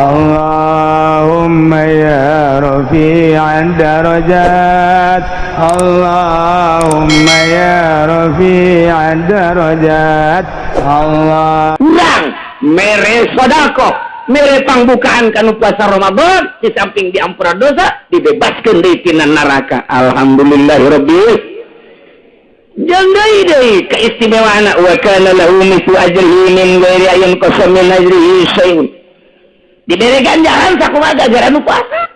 Allahumma ya rafi'ad darajat, Allahumma ya rafi'ad darajat. Allah urang mere sodako, mere pangbukaan kanu puasa Ramadan, di samping diampura dosa, dibebaskan dari tina neraka. Alhamdulillahirabbil. Jangan deh keistimewaan wa kana lahu mithlu ajrihi min ghairi ayyin qasam min ajrihi syai'un. Diberi ganjaran sakumaha gara-gara nu puasa.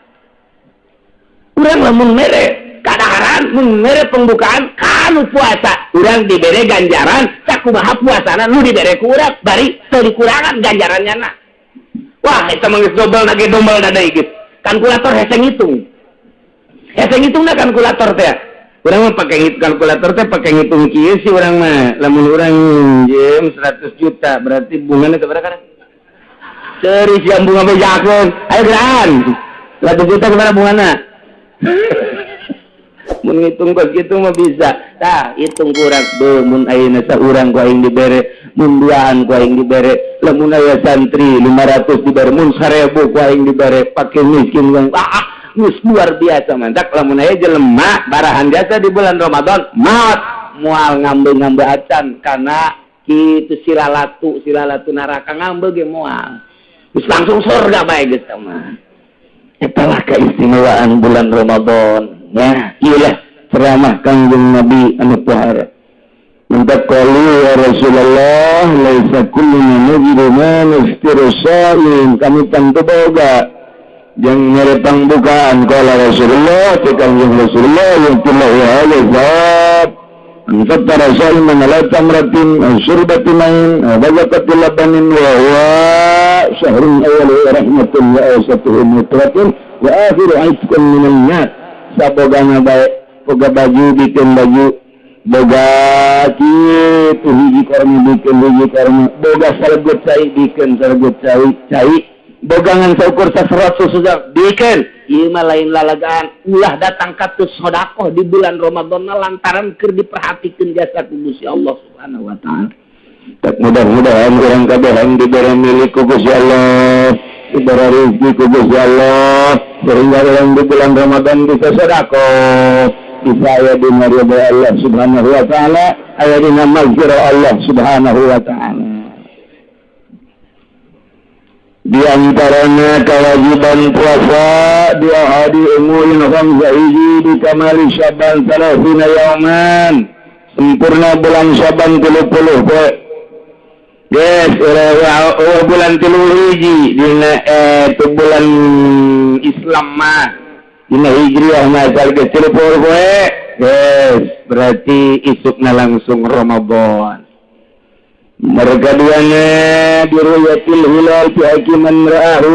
Urang lamun mere kadaharan mun mere pembukaan kanu puasa, urang diberi ganjaran sakumaha puasana nu dibere ku urang bari teu dikurangan ganjarannya na. Wah, eta mah geus dobel lagi dobel da deui gitu. Kalkulator hese ngitung. Hese ngitungna kalkulator teh. Urang mah pakai kalkulator teh pakai ngitung kieu sih urang mah. Lamun urang jem 100 juta berarti bungana teh berapa? Seri siang bunga bejakeun. Ayo geran. 100 juta kemana bungana? Mun ngitung kos kitu mah bisa. Tah, hitung kurang beuh mun ayeuna saurang ku aing dibere, mun duaan ku aing dibere, lamun aya santri 500 dibere, mun 1000 ku aing dibere, pake miskin yang geus luar biasa mantak. Lamun aya jelema barahan jasa di bulan Ramadan, maot moal ngambe-ngambe acan kana kitu silalatu neraka ngambe ge moal. Geus langsung surga bae geus mah. Eta lah keistimewaan bulan Ramadan. Ya, iyalah ceramah Kangjeng Nabi anu pohara. Minta qalu ya Rasulullah laisa kullu najidu ma naftiru sha'in, kami tentu boga yang nyerepang bukaan kala Rasulullah Kangjeng Rasulullah yang telah wahai zat anfatara sa'iman ala tamratin surbatin main wajakatil labanin wa huwa syahrun awal rahmatun wa awsatuhu mutratin wa akhiru aitkan minal nar. Sabogana bae boga baju bikin baju, boga kitu hiji karma bikin hiji karma, boga salgut cai bikin salgut cai, boga ngan saukur saserat susah bikin. Ieu mah lain lalagaan, ulah datang katus sedekah di bulan Ramadan lantaran keur diperhatikeun jasa ku Gusti Allah Subhanahu wa taala. Tak mudah-mudahan urang kabeh yang diberi milik ku Gusti Allah, diberi rezeki ku Gusti Allah, sehingga orang di bulan Ramadan bisa sedekah, bisa aya di ridha Allah Subhanahu wa taala, aya di maghfirah Allah Subhanahu wa taala. Di antaranya kewajiban puasa dua hari umulin khamsa hiji di kamali Syaban salasina yauman, sempurna bulan Syaban 30 poe. Yes, bulan 3 hiji dina itu bulan Islam mah dina Hijriah mah salge 30 poe. Yes, berarti isukna langsung Ramadan. Mereka duanya diruyatil hilal fi hakiman ra'ahu,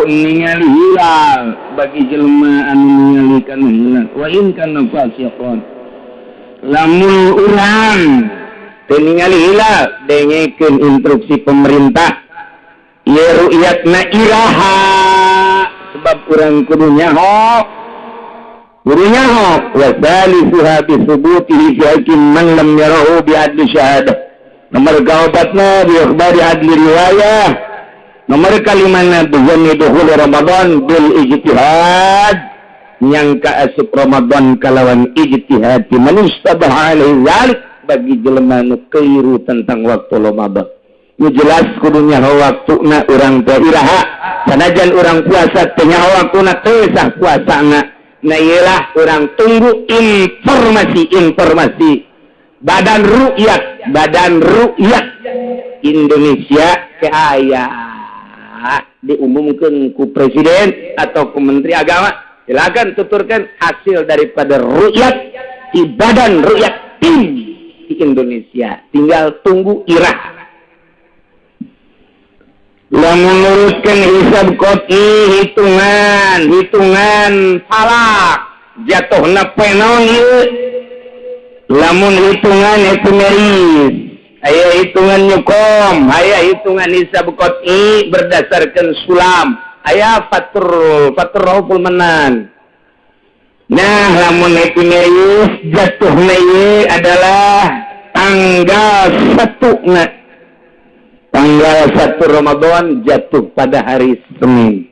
ningali hilal bagi jelema anu ningalikeun hilal wa in kana fasiqon. Lamun urang teu ningali hilal dengekeun instruksi pemerintah ieu ru'yatna iraha, sebab urang kudu nyaho wa salisuha bi subutihi fi hakim man lam yarahu bi adli syahadah. Nomor kaobatna bi ikhbari adli riwayah. Nomor kalimana bizanni dukhul Ramadan bil ijtihad, nyangka asup Ramadan kalawan ijtihad man istabaha alaihi zalik, bagi jelema nu keliru tentang waktu Ramadan. Nu jelas kudu nyaho waktuna urang teh iraha, sanajan urang puasa teh nyaho waktuna teu sah puasana. Na iyalah urang tunggu informasi Badan Ru'yat Indonesia kaya diumumkan ku presiden atau ku menteri agama, silakan tuturkan hasil daripada ru'yat di Badan Ru'yat tim di Indonesia, tinggal tunggu irah. Lamun nurutkeun hisab qot'i, hitungan falak jatuhna penon ieu. Lamun hitungan efemeris, aya hitungan nyukom, aya hitungan hisab qot'i berdasarkan sulam, aya fatur menan. Nah, lamun efemeris jatuhna ieu adalah tanggal 1 na. tanggal 1 Ramadan jatuh pada hari Senin.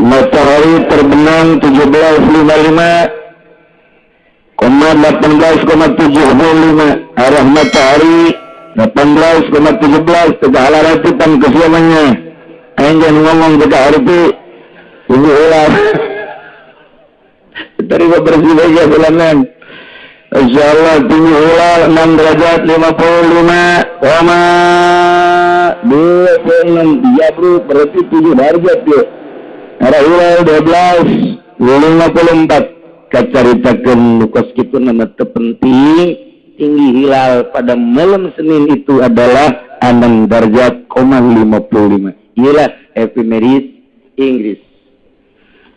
Matahari terbenam 17.55,18,75 arah matahari 18,17 tegak ala ratipan kesiamannya. Aing jangan ngomong tegak hari itu tunggu ulang terima bersih aja bulanan. Insyaallah tinggi ulang 6 derajat 55,26 ya bro, berarti 7 derajat ya. Arah hilal 12,54 kacaritakeun lukos kitu nama terpenting tinggi hilal pada malam Senin itu adalah 6 derajat, 55. Ialah ephemeris Inggris.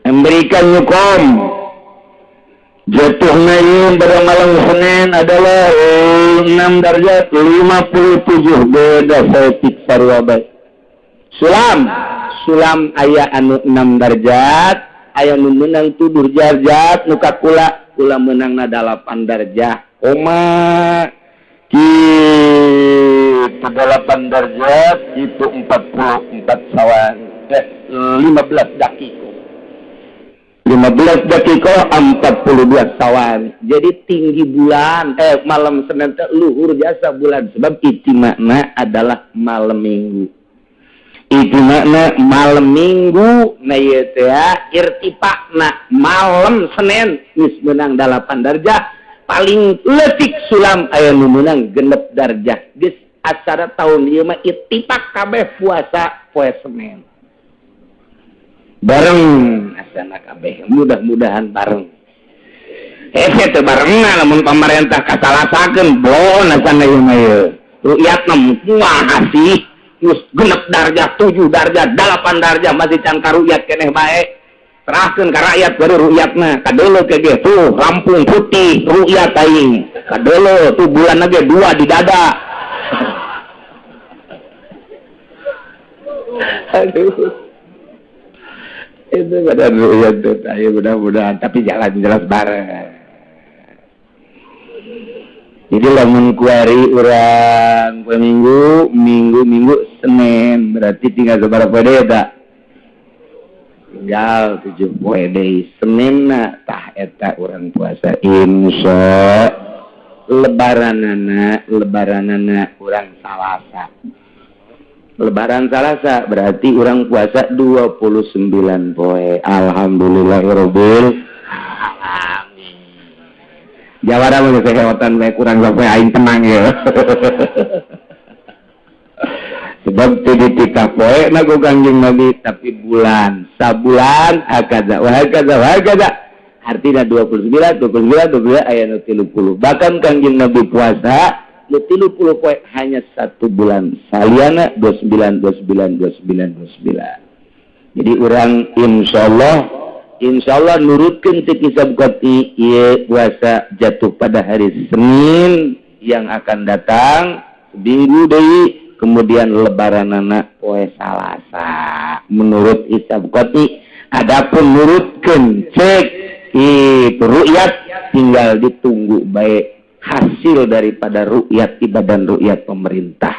Memberikan nyukom jatuhnya ini pada malam Senin adalah 6 derajat 57 beda setik sarwabai. Sulam aya anu 6 derajat, aya nu menang 7 derajat, nu kakula menang na 8 derajat. Kita 8 derajat itu 44 sawan 15 dakiko 42 sawan. Jadi tinggi bulan malam Senin teh luhur jasa bulan sebab itu makna adalah malam minggu. Itu makna malam minggu na ieu teh irtifaqna malam Senin geus meunang 8 darjah, paling leutik sulam aya nu meunang 6 darjah. Geus acara tahun ieu mah ittifaq kabeh puasa poe Senin. Bareng asana kabeh, mudah-mudahan bareng. Teh barengna lamun pamarentah kasalasakeun bon asana ieu mah ieu. Ru'yatna moal asih geus 6 darjah, 7 darjah, 8 darjah masih can karuyat keneh bae. Serahkeun ka rakyat baru ru'yatna. Kadeuleu ke ge tuh rampung putih ru'yat aing. Kadeuleu tuh bulan ge 2 di dada. Aduh. Itu pada ru'yat tuh ayo mudah-mudahan tapi jalan jelas bareng. Jadi lamun kuari urang poe minggu Senin berarti tinggal sabaraha poe tak? Tinggal 7 poe deui. Seninna tah eta urang puasa insya lebaranana urang Salasa. Lebaran Salasa berarti urang puasa 29 poe. Alhamdulillahirabbil alamin. Jawara mah keheotan bae kurang sampai aing tenang ya. Sebab tadi tika poe na ku Kangjeng Nabi tapi bulan, sabulan hakaza wa hakaza. Artinya 29 aya nu 30. Bahkan Kangjeng Nabi puasa nu 30 poe hanya 1 bulan. Saliana 29. Jadi urang insyaallah nurutkeun teu kisah bukti ieu puasa jatuh pada hari Senin yang akan datang seminggu deui. Kemudian lebaranana poe Salasa menurut Isab Qati. Adapun nurutkeun cek itu ru'yat tinggal ditunggu baik hasil daripada ru'yat ibadah ru'yat pemerintah.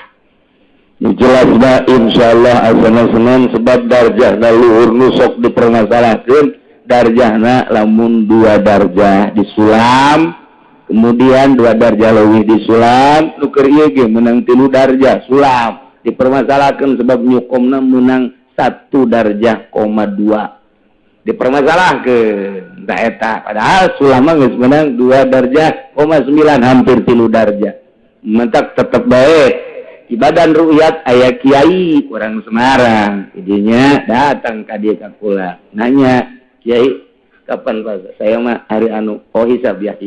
Jelas bah insyaallah asana Senin sebab darjahna luhur nusok dipermasalahkeun. Darjahna lamun 2 darjah disulam kemudian 2 darjah leuwih disulam nuker ieu ge meunang 3 darjah sulam dipermasalahkeun sebab nyukomna meunang 1 darjah, 2 dipermasalahkeun da eta padahal sulam mah geus meunang 2 darjah, 9 hampir 3 darjah. Mentak tetep bae ibadah ru'yat aya kiai urang Semarang idinya datang ka dieu ka kula nanya, "Kiai kapan puasa?" Saya mah hari anu hisab ya.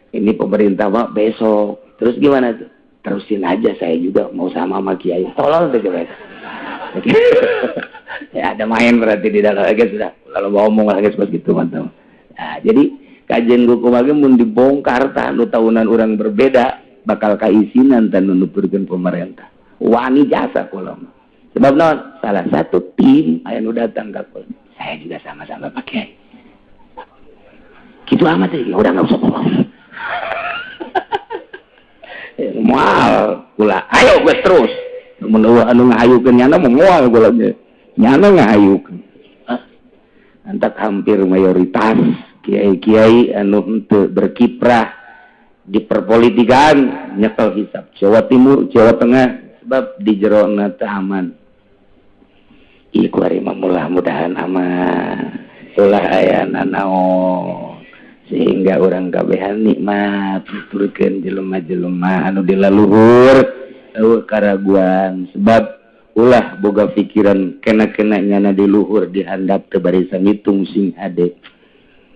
Ini pemerintah mah besok. Terus gimana tuh? Terusin aja saya juga mau sama Kiai. Tolong deh coba. Ya ada main berarti di dalam lagi sudah. Kalau mau ngomong lagi seperti itu mantap. Nah, jadi kajian hukum lagi mun dibongkar tanu tahunan orang berbeda bakal kaisinan dan nuturkeun pemerintah. Wani jasa kula. Sebab naon? Salah satu tim aya nu datang ka kula. Saya juga sama-sama Pak Kiai. Gitu amat ya, udah enggak usah ngomong. Moal ulah ayo geus terus mun anu ngahayukeun nyana moal ulah nyana ngahayukeun antak hampir mayoritas kiai-kiai anu henteu berkiprah di perpolitikan nyekel hisab Jawa Timur Jawa Tengah sebab di jero na teu aman ieu kuari mudah-mudahan aman ulah aya nanaon sehingga orang kabehan nikmat tuturkeun jelema-jelema anu di laluhur eueuh karaguan sebab ulah boga pikiran kena-kena nyana di luhur dihandap teu bari sangitung sing hade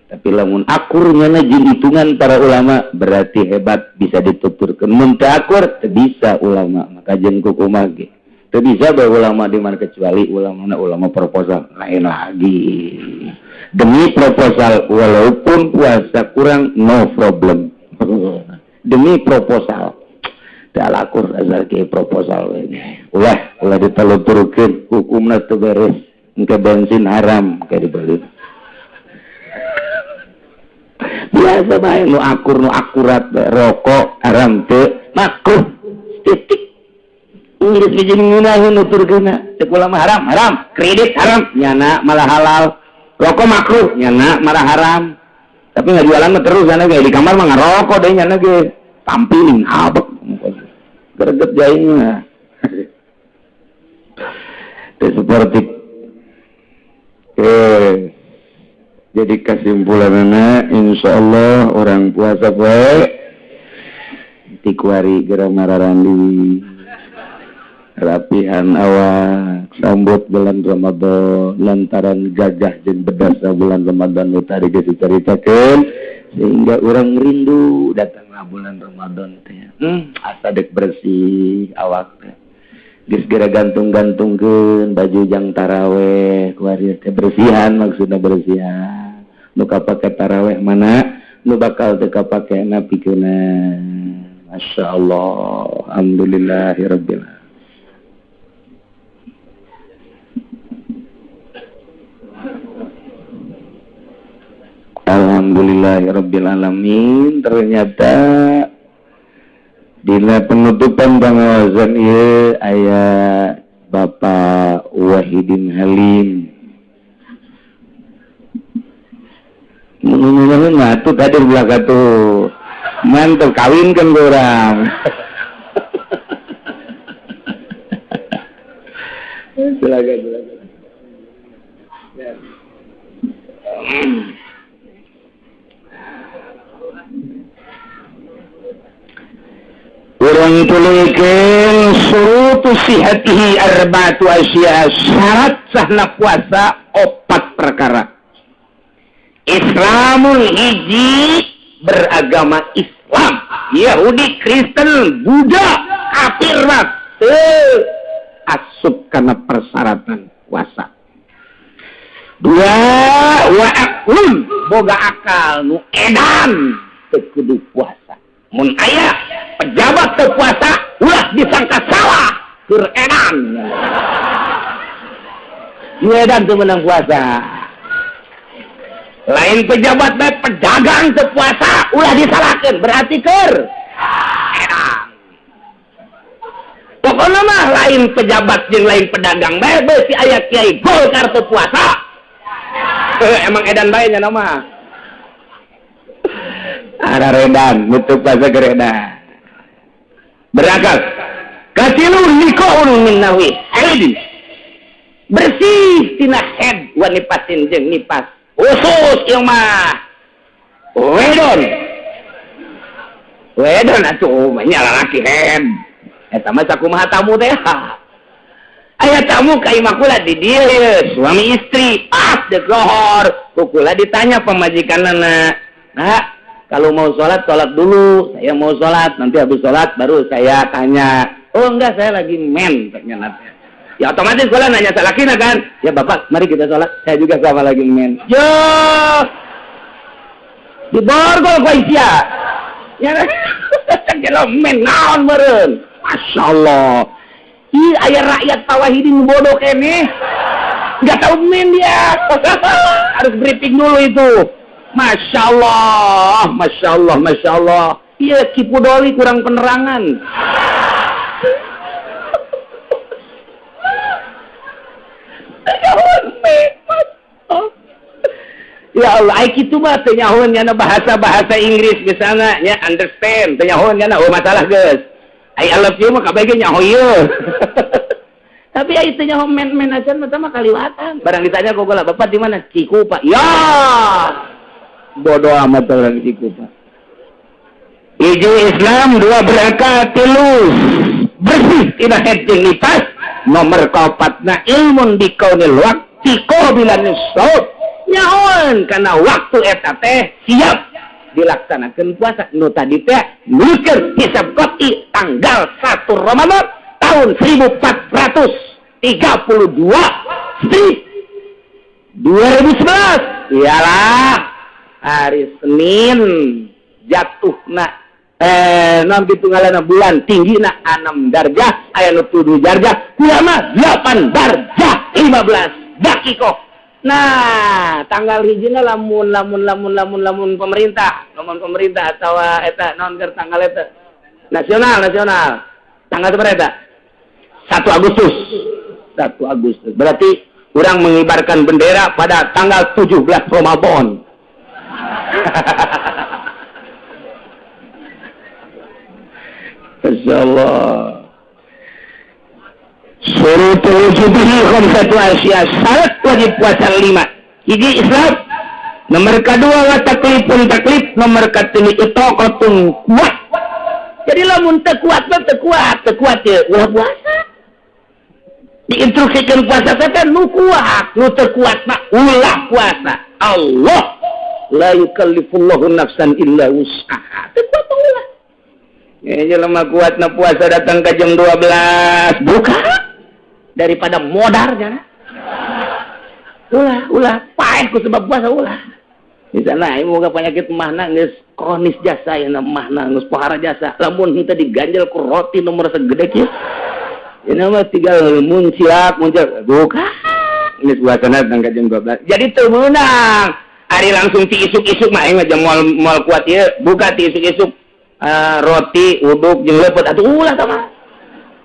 tapi lamun akur nyana jeung hitungan para ulama berarti hebat bisa dituturkeun mun teu akur teu bisa ulama maka jeung kumaha ge teu bisa bae ulama di mana kecuali ulama proposal lain lagi demi proposal walaupun puasa kurang no problem demi proposal tak lakur asal ke proposal ini ulah ditaluturkeun hukumna teu beres engke bensin haram kayak dibeli biasa bae nu akur nu akurat rokok haram teu makruh titik Inggris bijin ngunaheun nuturkeunna cek ulama haram kredit haram nyana malah halal rokok makruh nyana marah haram tapi nggak jualan terus nyana ge di kamar mah ngarokok deh nyana ge tampilin abek greget jaingna teh seperti jadi kesimpulanna insyaallah orang puasa bae ti kuari geura mararandi rapihan awak sambut bulan Ramadan lantaran gagah jeung bedasna bulan Ramadan nu tadi geus dicaritakeun sehingga orang rindu datanglah bulan Ramadan teh asa dek bersih awak teh geus geura gantung-gantungkeun baju jang taraweh kuari teh bersihan maksudna bersihan nu kapake taraweh mana nu bakal teu kapake napikeunna masyaallah alhamdulillahirabbil alamin. Alhamdulillahirabbil alamin. Ternyata dina penutupan pengawasan ieu aya Bapak Wahidin Halim. Mudah-mudahan atuh tadi belaka tuh. Mantap kawinkeun ku urang. Silakan. Ya. Orang tulikeun surutu sihatihi arba'atu asya syarat sahna puasa 4 perkara. Islamul hiji beragama Islam, Yahudi, Kristen, Buddha, kafir mah teu asup kana persyaratan puasa. 2 wa aqlun boga akal nu edan teu kudu puasa. Mun aya pejabat teu puasa ulah disangka salah keur edan. Nu edan teu meunang puasa. Lain pejabat bae pedagang teu puasa ulah disalahkeun berarti keur edan. Pokona mah lain pejabat jeung lain pedagang bae beusi aya kiai Golkar teu puasa. Emang edan bae nya mah. Ada redan, nutup puasa geredan. Berakal. Katilu nikoun min nawi. Aidi. Bersih tina head wa nipasin jeung nipas. Khusus ieu mah. Wedon atuh mah nya lalaki head. Eta mah sakumaha tamu teh. Aya tamu ka imah kula di dieu suami istri pas dek lohor. Kukula ditanya pemajikanna. Nah, kalau mau sholat dulu. Saya mau sholat, nanti habis sholat baru saya tanya. Oh enggak, saya lagi men. Ya otomatis kalau nanya salakina kan. Ya bapak, mari kita sholat. Saya juga sama lagi men. Yo, di borgol kau isya. Ya, kalau men naon meren. Masya Allah. Ih, ayah rakyat Tawahidin bodoh kene. Nggak tahu men dia. Harus briefing dulu itu. Masya Allah, Masya Allah, Masya Allah. Iya, Kipudoli kurang penerangan. Ya Allah, ai kitu mah teu nyahoan nya bahasa Inggris misalnya nya understand, teu nyahoan nya oh masalah geus. I love you mah kabeh ge nyaho ieu. Tapi ai teu nyaho men acan mah mah kaliwatan. Barang ditanya kok lah, Bapak di mana? Cikupa. Ya. Bodoh amat orang Cikupa. Hiji Islam, dua berangkat, tilus bersih tidak hedjing nipas. Nomor kaopatna ilmun dikaunil waqti qabilan nusaut. Nyaon karena waktu eta teh siap dilaksanakan puasa nu tadi teh nukeun hisab qat'i tanggal 1 Ramadan tahun 1432 2011 iyalah hari Senin jatuhna nanti tunggalana bulan tinggi na 6 darjah aya nu 7 darjah ulama 8 darjah 15 dakikoh. Nah, tanggal hijina lamun pemerintah atau eta naon keur tanggal eta nasional. Tanggal berapa eta? 1 Agustus. Berarti orang mengibarkan bendera pada tanggal 17 Ramadan. Masyaallah. Surutul wujubihi khamsatu asya. Syarat wajib puasa 5. Hiji Islam. Nomor kedua wa taklifun taklif. Nomor ketiga itaqatun kuat. Jadi lamun teu kuat ya ulah puasa. Diinstruksikan puasa teh nu kuat, nu teu kuat mah ulah puasa. Allah la yukallifullahu nafsan illa wus'aha. Teu kuat ulah. Ya jelema kuatna puasa datang ke jam 12 buka. Daripada modarnya ulah paeh ku sebab puasa ulah misalnya ieu moga penyakit mahna geus kronis jasa ya mahna geus pohara jasa lamun henteu diganjel ku roti nomor segede kieu ini mah tinggal muncul buka geus puasana datang ka jam 12 jadi teu meunang ari langsung ti isuk-isuk mah aing mah jam moal kuat ieu buka ti isuk-isuk roti uduk jeung leupeut atuh ulah tah mah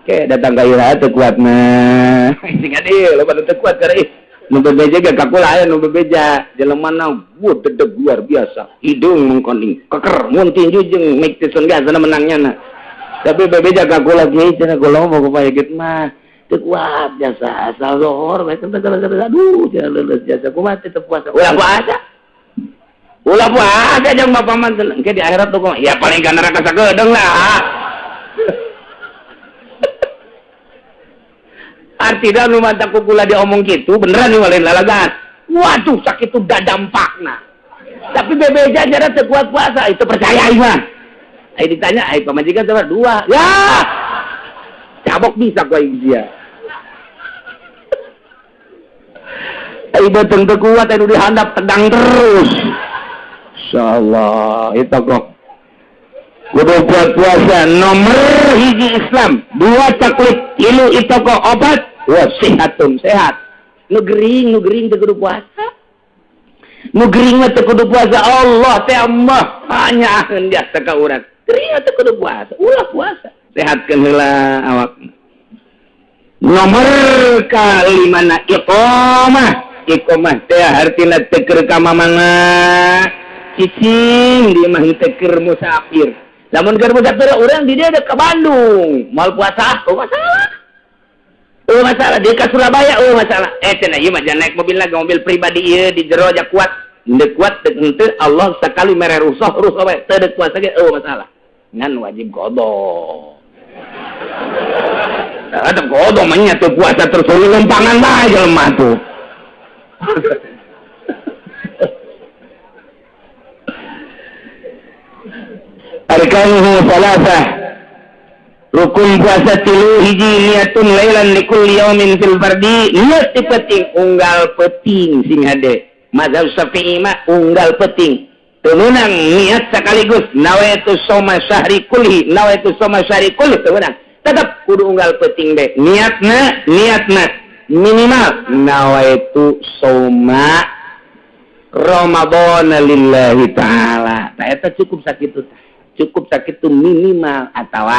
oke, datang ke ira teu kuatna. Sing ade loba teu kuat karena nu bebeja ge kakula aya nu bebeja jelemana dedeg luar biasa. Hidung mengkoning, keker mun tinju jeung Mike Tyson gasana menangnya na. Tapi bebeja kakula ge cenah golong mau penyakit mah teu kuat jasa asal zohor bae teh gara-gara aduh cenah leuleus jasa kumaha teu puasa. Ulah puasa jeung bapak man ke di akhirat tuh ya paling ka neraka sagedeung lah. Artinya nu mantap kukula diomong gitu beneran nih walain lalagan waduh sakit itu dah dampakna tapi bebeja jara terkuat puasa itu percaya mah ditanya pamajikan sama 2 ya cabok bisa kau dia beteng terkuat itu dihandap tegang terus insyaallah itu kok kudu buat puasa nomor hiji Islam 2 taklif 3 itu kok obat wasihatun sehat nu gering teu kudu puasa nu gering mah teu kudu puasa Allah teh mah hanyaeun jasa ka urang gering teu kudu puasa ulah puasa sehatkeun heula awak nomor kalimana iqamah teh artina teu keur ka mamana cicing di mah teu keur musafir lamun keur musafir urang di dia ke Bandung moal puasa masalah di ka Surabaya masalah cenah ieu mah jangan naik mobil lagi mobil pribadi ieu di jero aja kuat teu kuat teu Allah sekali mere rusuh bae teu deuk puasa ge masalah ngan wajib qada ada qada mah nya teu puasa terus lempangan bae jelema tuh arkanuhu salasah rukun puasa 3 hiji niatun lailan likulli yaumin fil fardi niat penting unggal penting sing hade mazhab Syafi'i mah unggal penting teu meunang niat sekaligus nawaitu shauma syahri kulli teu meunang tetep kudu unggal penting deh niatna minimal nawaitu shauma Ramadan lillahi ta'ala. Eta cukup sakitu tah. cukup sakit itu minimal atau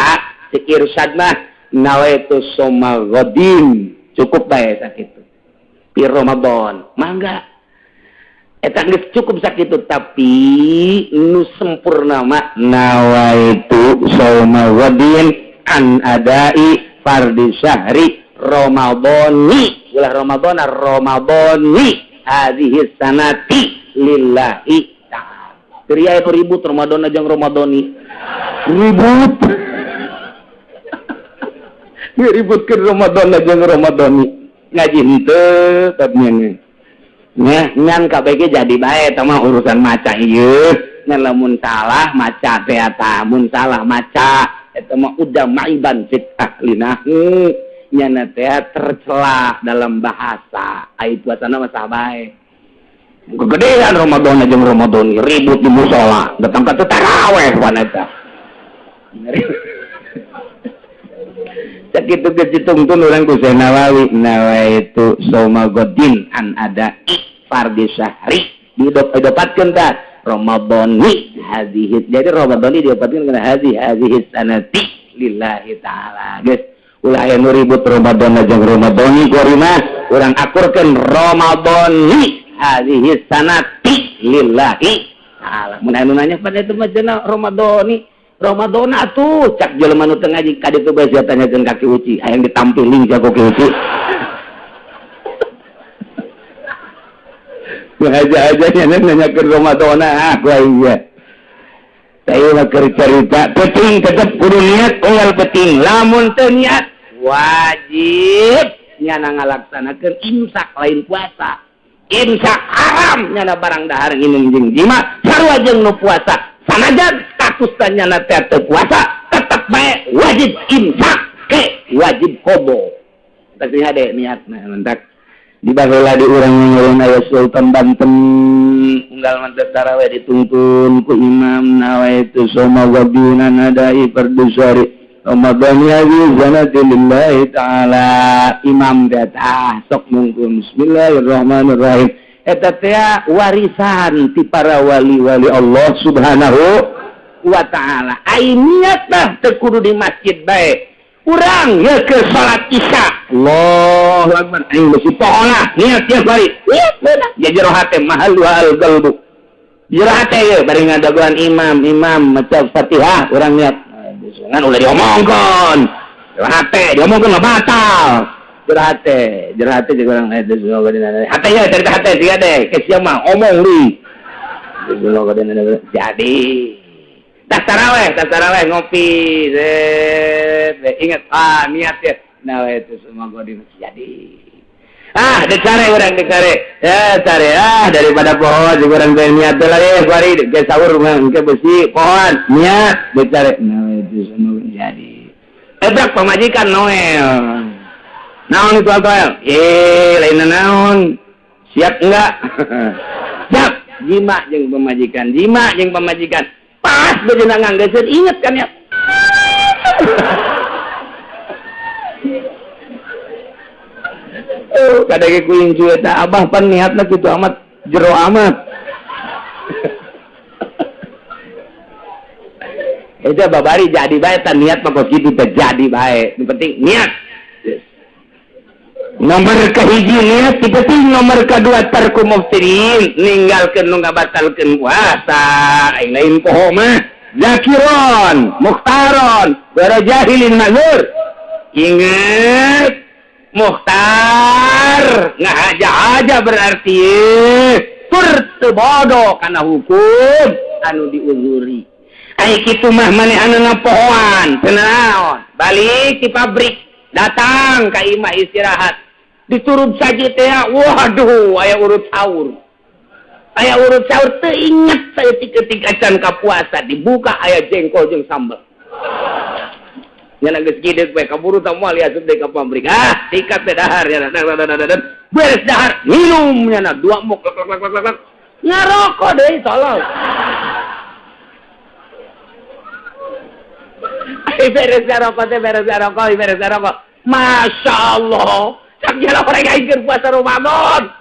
si irsyad mah nawaitu soma godin cukup bae sakit itu di Ramadan mangga eta geus cukup sakit itu tapi nu sempurna mah nawaitu soma godin an adai fardhi syahri Ramadhani ulah Ramadhani hadhihi sanati lillahi Kriya itu ribut Ramadan aja Ramadhani ribut ribut ke Ramadan aja Ramadhani ngaji henteu tabnya ngan KBG jadi bae tama urusan maca ieu ngan lamun salah maca teh eta mun salah maca eta mah udah maiban fit ahlina nyana teh tercela dalam bahasa ai puasana mah sah bae kegedean Ramadan aja Ramadan ribut di musola datang ke taraweh wanita sakitu kecitungtun orang kusai Nawawi nawaitu soma godin an ada fardhi syahri didapatkan tak Ramadhani hadhihi jadi Ramadhani didapatkan karena hadhihi sanati lillahi ta'ala guys ulah anu ribut Ramadan aja Ramadhani korima urang akurkeun Ramadhani hadhihi sanati lillahi ta'ala mun anu nanya pada itu mah cenah Ramadhani Ramadhana atuh cak jelema nu teu ngaji ka ditu bae sia tanyakeun ka Ki Uci hayang ditampilin jago Ki Uci aja nanyakeun Ramadhana aku iya saya mah keur carita penting tetep kudu niat unggal penting lamun teu niat wajib nyana ngalaksanakeun imsak lain puasa imsak haram nyana barang dahar nginum jeung jima sarua jeung nu puasa sanajan statusna nyana teh teu puasa tetep bae wajib imsak ke wajib kobo tapi hade niatna mentak di baheula di urang nyuruh aya Sultan Banten unggal mantep tarawih dituntun ku imam nawaitu soma wadina nadai fardhu Ramadan ya zanati lillahi ta'ala imam datah sok mungkun bismillahirrahmanirrahim eta teh warisan ti para wali-wali Allah subhanahu wa ta'ala ai niatna teu kudu di masjid bae urang ya ke salat isya Allahu akbar aing geus poholah niat tiap hari niat beunang ya jero hate mahal wal qalbu jero hate ye bari ngadaguan imam maca Fatihah urang niat ngan ulah diomongkeun jero hate diomongkeun mah batal jero hate jeung urang hate semoga dina hate ya cerita hate dia deh ke sia mah omong li semoga dina jadi tas taraweh ngopi ingat niat ya nah itu semua gue jadi decare orang cari daripada pohon juga orang kayak niat lah ya bari ke sahur ke besi pohon niat decare nah itu semua jadi ebrak pemajikan Noel naon itu Noel lain naon siap enggak siap jima jeung pemajikan pas bejeuna nganggeuskeun inget kan ya kadang kuing cuy eta abah pan niatna kitu amat jero amat eta babari jadi bae tan niat mah kok kitu teh jadi bae yang penting niat nomor kahiji niat penting nomor kadua tarku muftirin ninggalkeun nu ngabatalkeun puasa aing lain poho mah zakiron mukhtaron bara jahilin mazur ingat mukhtar ngahaja-haja berarti tur teu bodoh kana hukum anu diuzuri ai kitu mah manehanna pohoan teu naon balik ti pabrik datang ka imah istirahat diturut saja teh waduh aya urut sahur teu inget saya ketika can ka puasa dibuka aya jengkol jeung sambal nya geus gede we kaburu tah moal asup deui ka pabrik sikat teh dahar ya beres dahar minum nya 2 muk ngarokok deui tolong beres rokok Masya Allah sakjana orang yang puasa Ramadan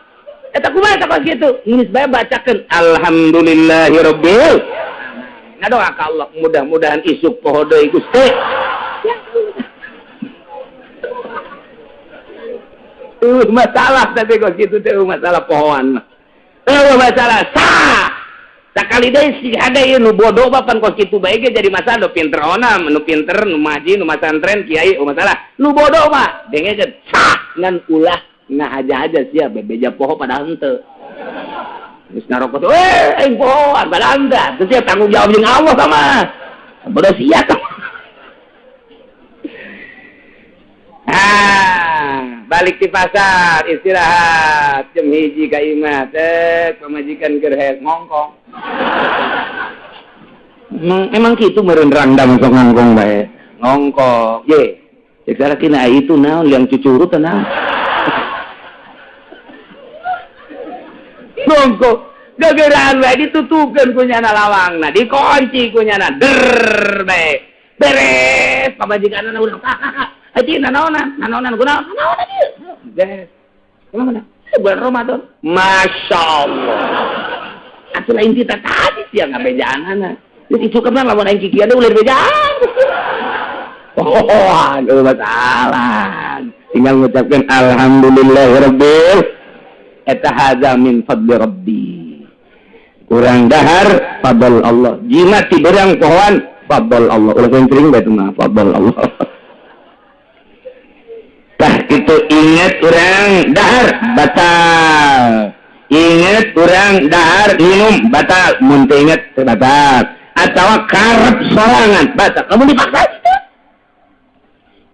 eta kumaha tak gitu geus bae bacakeun alhamdulillahirabbil ngadoa ka Allah mudah-mudahan isuk poho deui Gusti. Masalah tapi kok gitu teh masalah pohoan mah. Masalah sakali deui si ada ieu nu bodoh bapan kok kitu bae ge jadi masalah nu pinter ona, nu pinter, nu maji, nu masantren, kiai masalah. Nu bodoh mah dengekeun ngan ulah ngahaja-haja sia bebeja poho padahal henteu. Geus ngarokot tuh, aing pohoan padahal henteu. Terus ya tanggung jawab jeung Allah sama. Bodoh sia tah. Balik di pasar istirahat jam hiji ka imah teh pamajikan keur hayang ngongkong. Emang kitu meureun rangdam sok ngongkong bae. Ngongkong. Ye. Cek sarakina itu naon yang cucurut naon. Ngongkong. Gageraan bae ditutukeun ku nyana lawangna, dikunci ku nyana. Der bae. Beres pamajikanna udah kakak. Aji nanaonan kunaon ieu. Beres. Kumaha? Bulan Ramadan. Masyaallah. Atuh lain kita tadi sia ngabejaanana. Jadi cukupna lamun aing kikieu ulir bejaan. Aduh masalah. Tinggal ngucapkeun alhamdulillahirabbil eta hadza min fadli rabbi. Kurang dahar fadl Allah. Jimat ti berang pohoan fadl Allah. Ulah kering bae mah fadl Allah. Tah itu ingat orang dahar batal. Ingat orang dahar minum batal. Mun teu inget batal. Atawa karep sorangan batal. Kamu dipaksa itu.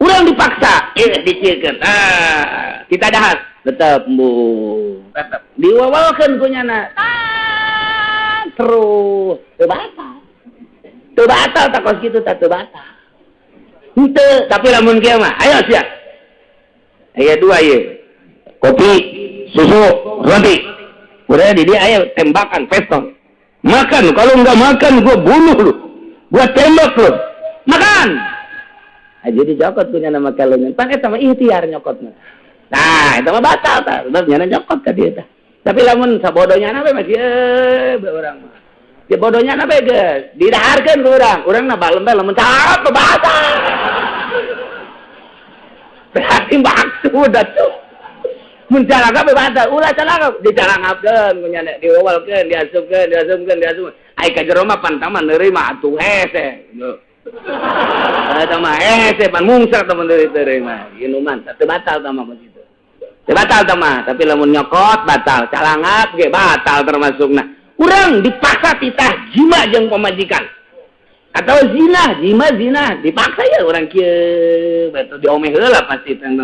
Urang dipaksa, diciekeun. Kita dahar tetep bu. Tetep diwawalkeun ku nyana. Terus teu batal. Teu batal tak kos kitu teu batal. Henteu, tapi lamun kieu mah ayo sia. Aya dua ye. Kopi, susu, roti. Udah di dia aya tembakan, pistol. Makan, kalau enggak makan gua bunuh lu. Gua tembak lu. Makan. Jadi jokot punya nama kalungan. Pan eta mah ikhtiar nyokotna. Nah, eta mah batal tah. Udah nyana nyokot ka dieu tah. Tapi lamun sabodonya we masih urang mah. Di bodohnya we geus didaharkeun ku urang. Urang na balem teh lamun cakep batal. Berarti maksud atuh. Mun calaka batal, ulah calaka dicarangapkeun, nyana diwawalkeun, diasupkeun. Ai ka jero mah pantaman neureuy atuh hese. Eta mah hese pan mungser temen deui mah. Ieu mah teu batal tah mah kitu. Teu batal tah mah, tapi lamun nyokot batal, calangap ge batal termasukna. Urang dipaksa titah jima jeung pamajikan. Atau zina dipaksa ya orang kieu betul diomeh heula pasti teng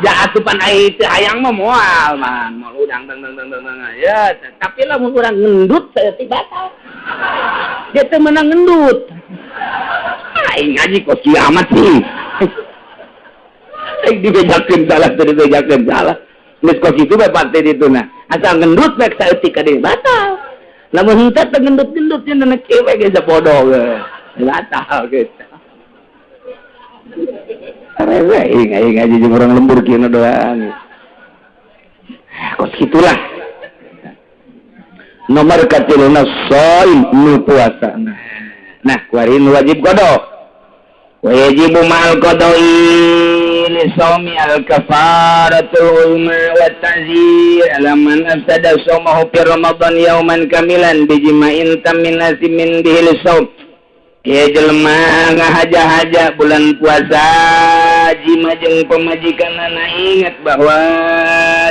ja asupan ai teu hayang mah moal man moal udang teng ya tapi lamun urang ngendut saeutik batal dia teu meunang ngendut aing ngaji kok kiamat sih aing dibejakeun salah teu dibejakeun salah geus kok kitu bae pate dituna asal ngendut bae saeutik ka dieu batal. Namun henteu teh gendut-gendutnya nenek cewek ge sapodo ge. Batal gitu. Arewe aing ngaji jeung urang lembur kieu doang. Kos gitulah. Nomor katiluna shaim nu puasa. Nah, kuari nu wajib qada. Wajib ma'al qada'i li shaumi al-kafaratul ulma wa ta'zir ala man afsada shaumahu fi ramadan yauman kamilan bijima'in tamin nasimin bihil shaum. Ya jelema ngahaja-haja bulan puasa jima jeung pamajikanna ingat bahwa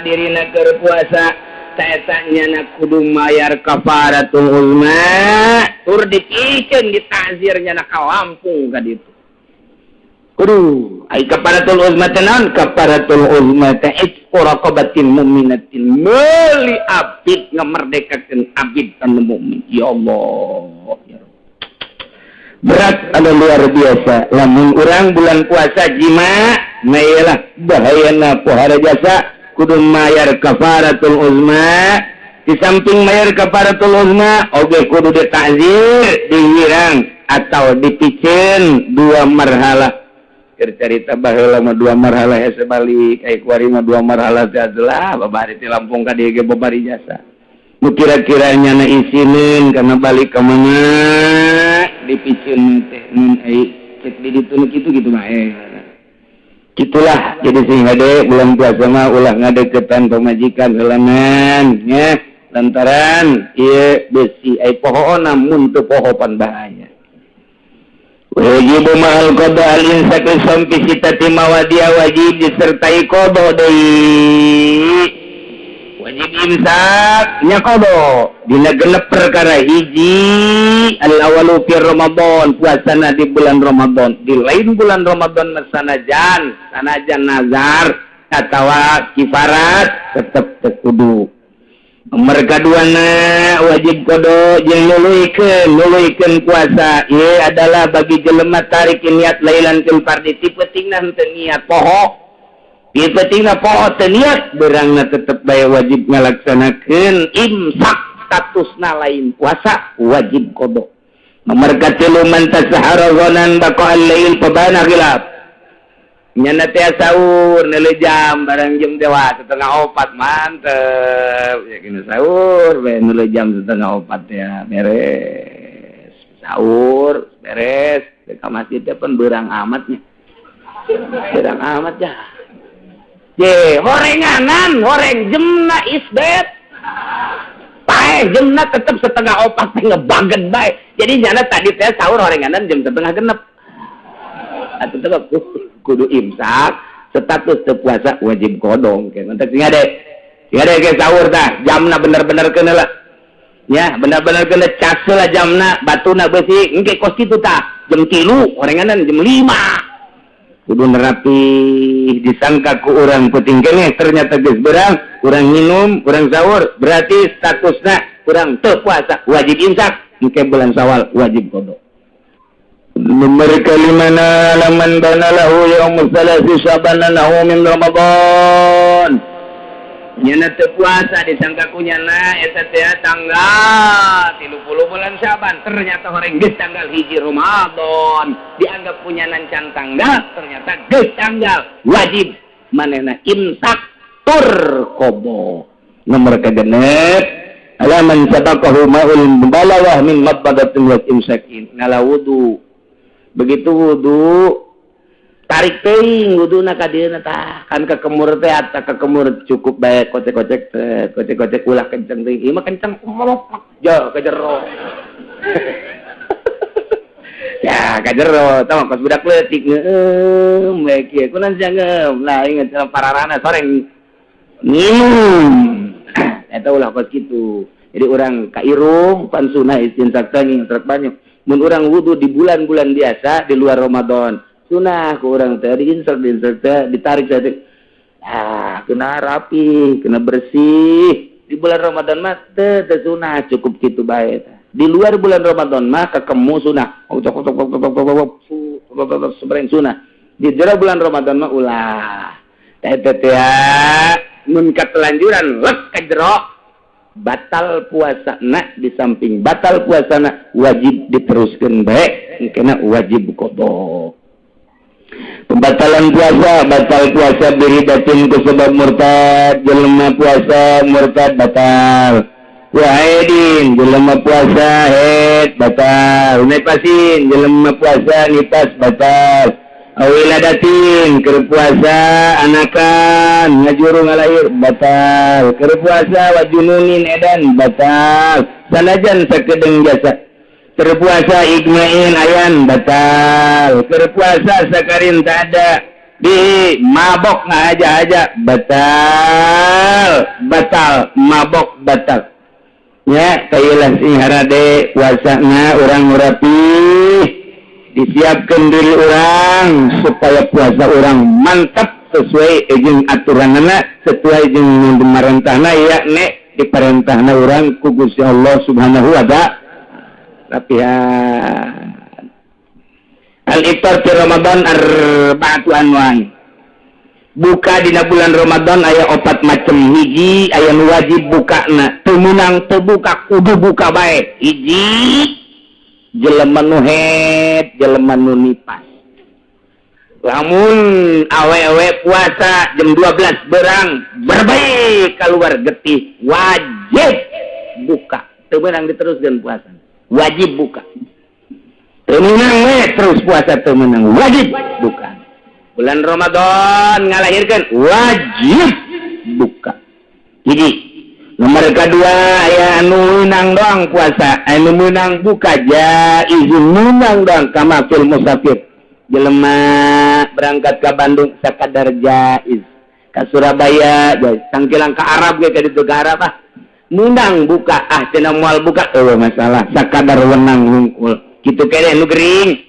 dirina keur puasa taetanya na kudu mayar kafaratul ulma tur dipikeun ditazirnya na ka Lampung ka ditu. Kudu ai kafaratul uzma tenan kafaratul uzma ta itqu raqabatin mu'minatin meuli abid ngamerdekakeun abid anu mukmin ya Allah ya Rabb. Berat anu luar biasa lamun urang bulan puasa jima na iyalah bahayana pohara jasa kudu mayar kafaratul uzma di samping mayar kafaratul uzma oge kudu ditakzir dihirang atau dipikeun dua marhalah cerita baheula mah dua marhalah hese balik ai kuari mah dua marhalah teh adalah babari ti Lampung ka dieu ge babari jasa nu kira-kiranya na isinin karena balik ke mana dipicin teh nun cek di ditu kitu gitu mah gitulah jadi sing hade bulan puasa mah ulah ngadeketan pamajikan helangan nya lantaran ieu besi ai poho namun teu poho pan bahaya wajib mahal qada alin sakal sampi sitati mawadia wajib disertai qada deui wajib imsak nya qada dina genep perkara hiji al awalu fi ramadan puasana di bulan Ramadan di lain bulan Ramadan sanajan nazar atawa kifarat tetep teu kudu nomor kaduana wajib qada jeung nuluykeun puasa ieu adalah bagi jelema tarik niat lailan fil fardhi tipetingna henteu niat poho tipetingna poho teu niat beurangna tetep bae wajib ngalaksanakeun imsak statusna lain puasa wajib qada nomor katilu man tasahara ghanan baqa'al lail pabana khilaf nyana teh sahur neuleuh jam barang jam dewa 3:04 mantep ya kena sahur we neuleuh jam 3:04 ya beres sahur beres ka masjid teh pun beurang amat nya beurang amat ya ye horenganan horeng jemna isbet pae jemna tetep 3:04 teh ngebaget bae jadi nyana tadi teh sahur horenganan jam 3:30 atuh teh kudu imsak status teu puasa wajib kodong ke nanti sing ade ke sahur tah jamna bener-bener kena lah nya bener-bener kena cas lah jamna batuna besi engke kos kitu tah jam 3 orenganan jam 5 kudu nerapi disangka ku urang puting keneh ternyata geus beurang urang minum urang sahur berarti statusna urang teu puasa wajib imsak engke bulan Syawal wajib kodong nomor kalimana laman bana lahu yaumul salasi syabana lahu min Ramadan nyana teu puasa disangka ku nyana eta teh tanggal 30 bulan Syaban ternyata horeng geus tanggal 1 Ramadan dianggap punyanan can tanggal ternyata geus tanggal wajib manehna imsak tur qobo nomor kagenep alaman sabaqahu ma'ul mubalawah min mabadatin wa imsakin ngala wudu begitu wudu tarik teuing wuduna ka dieuna tah kan kekemur teh ata kekemur cukup bae kocek ulah kenceng teuing ieu mah kenceng jo ka jero ya ka jero tah kos budak leutik ngeueum bae kieu kunaon jangeum lah inget pararana soreng minum eta ulah kos kitu jadi urang ka irung pan sunah istinsak teh ngintret banyak mun urang wudu di bulan-bulan biasa di luar Ramadan sunah ku urang teh diinsert teh ditarik teh kena rapi kena bersih di bulan Ramadan mah teh sunah cukup kitu bae di luar bulan Ramadan mah kakemu sunah sebereng sunah di jero bulan Ramadan mah ulah teh mun katelanjuran lek ka jero batal puasana di samping batal puasana wajib diteruskeun bae engkena wajib qada pembatalan puasa batal puasa biridatin ku sebab murtad jelema puasa murtad batal wa haidin jelema puasa haid batal nipasin jelema puasa nipas batal awiladatin keur puasa anakan ngajuru ngalair batal keur puasa wajununin edan batal sanajan sakedeung jasa keur puasa igmain ayan batal keur puasa sakarin tak ada di mabok ngaja-aja batal mabok batal nya kailah sing harade puasana urang rapih disiapkan diri orang supaya puasa orang mantap sesuai jeung aturanana sesuai jeung dimarentahna ya nek diperintahna orang ku Gusti Allah Subhanahu wa ta'ala rapihan al-iftar fi Ramadan arba'atu anwa'in buka dina bulan Ramadan aya 4 macam hiji aya nu wajib bukana teu meunang teu buka kudu buka bae hiji jelema nu haid, jelema nu nipas. Lamun awe-awe puasa jam 12 berang berbaik keluar getih wajib buka. Teu meunang diteruskeun puasa. Wajib buka. Teu meunang we terus puasa teu meunang. Wajib buka. Bulan Ramadan ngalahirkeun wajib buka. Jadi nomor kedua aya anu meunang doang puasa, anu meunang buka jaiz meunang doang kama fil musafir. Jelema berangkat ke Bandung sakadar jaiz. Ka Surabaya jaiz. Tangkilang ka Arab ge ka ditu ka Arab ah. Meunang buka cenah moal buka eueuh masalah sakadar wenang hungkul. Kitu kene nu gering.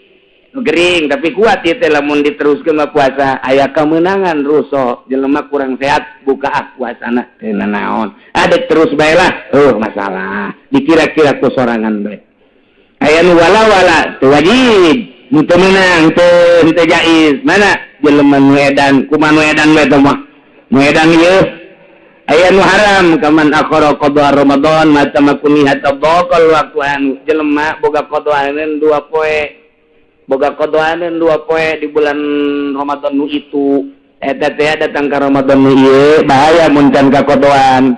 Nu gering tapi kuat ieu teh lamun diteruskeun mah puasa aya kemenangan ruso jelema kurang sehat buka puasana teu naon. Ada terus bae lah. Masalah. Dikira-kira ku sorangan bae. Aya nu wala-wala teu wajib. Nu teu meunang teu jaiz. Mana jelema nu edan kumaha nu edan we teh mah. Nu edan ieu aya nu haram kaman akhara qada Ramadan mata makuni hatta baqal waktu anu jelema boga qadaaneun 2 poe. Boga qadaaneun 2 poe di bulan Ramadan nu itu. Eta teh datang ka Ramadan nu ieu bahaya mun can ka qadaan.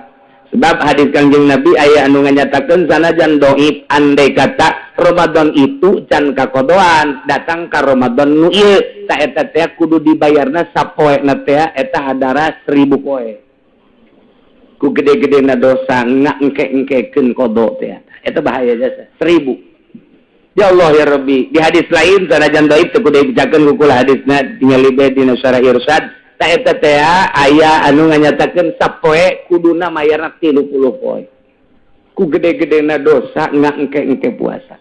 Sebab hadis Kangjeng Nabi aya anu nganyatakeun sanajan dhaif andai kata Ramadan itu can ka qadaan datang ka Ramadan nu ieu ta eta teh kudu dibayarna sapoena teh eta hadara 1000 poe. Ku gede-gedena dosa ngengke-engkekeun qada teh eta bahaya jasa 1000. Ya Allah ya Rabbi di hadis lain sanajan dhaif teu kudu dibacakeun ku hadisna tingali bae dina syarah irsyad ta eta teh aya anu nganyatakeun sapoe kuduna mayarna 30 poe. Ku gede-gedena dosa ngengke-engke puasa.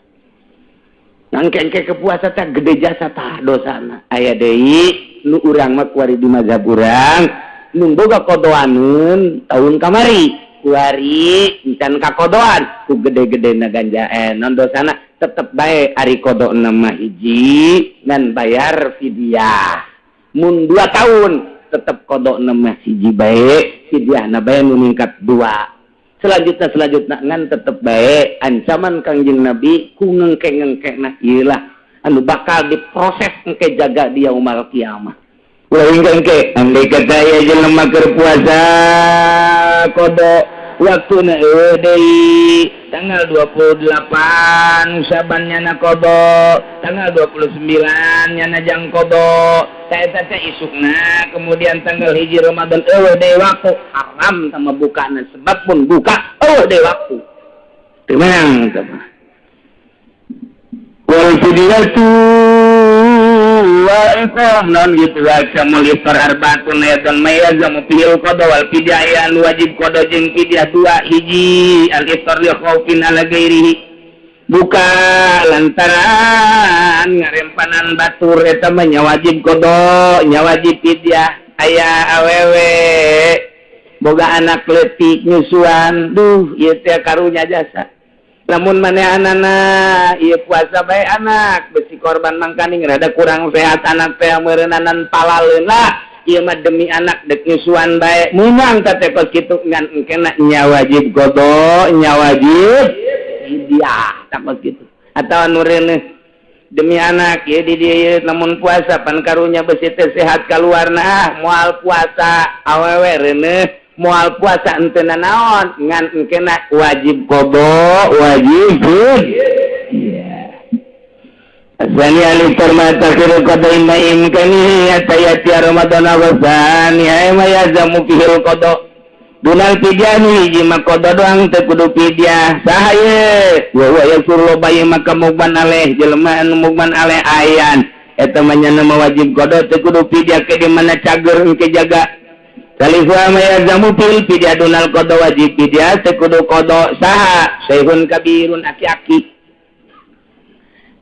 Ngengke-engke ke puasa teh gede jasa tah dosana. Aya deui nu urang mah kuari di mazhab urang nu boga qadaaneun taun kamari kuari encan ka qadaan ku gede-gedena ganjaen non dosana tetep bae ari qadaana mah hiji dan bayar fidyah. Mun 2 tahun tetep qadaana mah hiji bae fidyahna bae nu ningkat 2. Selanjutnya ngan tetep bae ancaman Kangjeng Nabi ku ngengke-ngengkena ieu lah anu bakal diproses engke jaga di yaumul kiamah. Ulah engke andai kata aya jelema keur puasa qada waktuna deui tanggal 28 Syaban nyana qada tanggal 29 nyana jang qada ta eta teh isukna kemudian tanggal 1 Ramadan deui waktu haram sama bukana sebab pun buka deui waktu teu meunang teh mah wal fidyatu wa iqam non gitu aja meliftar arbaatun dan mayazamu fil qada wal fidyah an wajib qada jeung fidyah 2 hiji al iftar li khaufin ala ghairihi buka lantaran ngarempanan batur eta mah nya wajib qada nya wajib fidyah aya awewe boga anak leutik nyusuan duh ieu teh karunya jasa. Lamun manehanana ieu puasa bae anak besi korban mangkaning rada kurang sehat anak teh meureunanan palaleun lah ieu mah demi anak dek nyusuan bae meunang teh kos kitu ngan engkena nya wajib qada nya wajib fidyah tak kos kitu atawa nu reuneuh demi anak ieu di dieu lamun puasa pan karunya besi teh sehat kaluarna moal puasa awewe reuneuh moal puasa ente naon ngan engkena wajib qada wajib iya asani alifar mata kira qada imaim kani atayati Ramadan awasani ay mayazamu fihil qada dunal fidyani hiji mah qada doang teu kudu fidyah sahaye wa yasurul bayi maka mugban aleh jelema anu mugban aleh ayan eta mah nya wajib qada teu kudu fidyah ke di mana cager engke jaga Salihwa mayazamu fil fidyah dunal qada wajib fidyah tekudu qada saha sayhun kabirun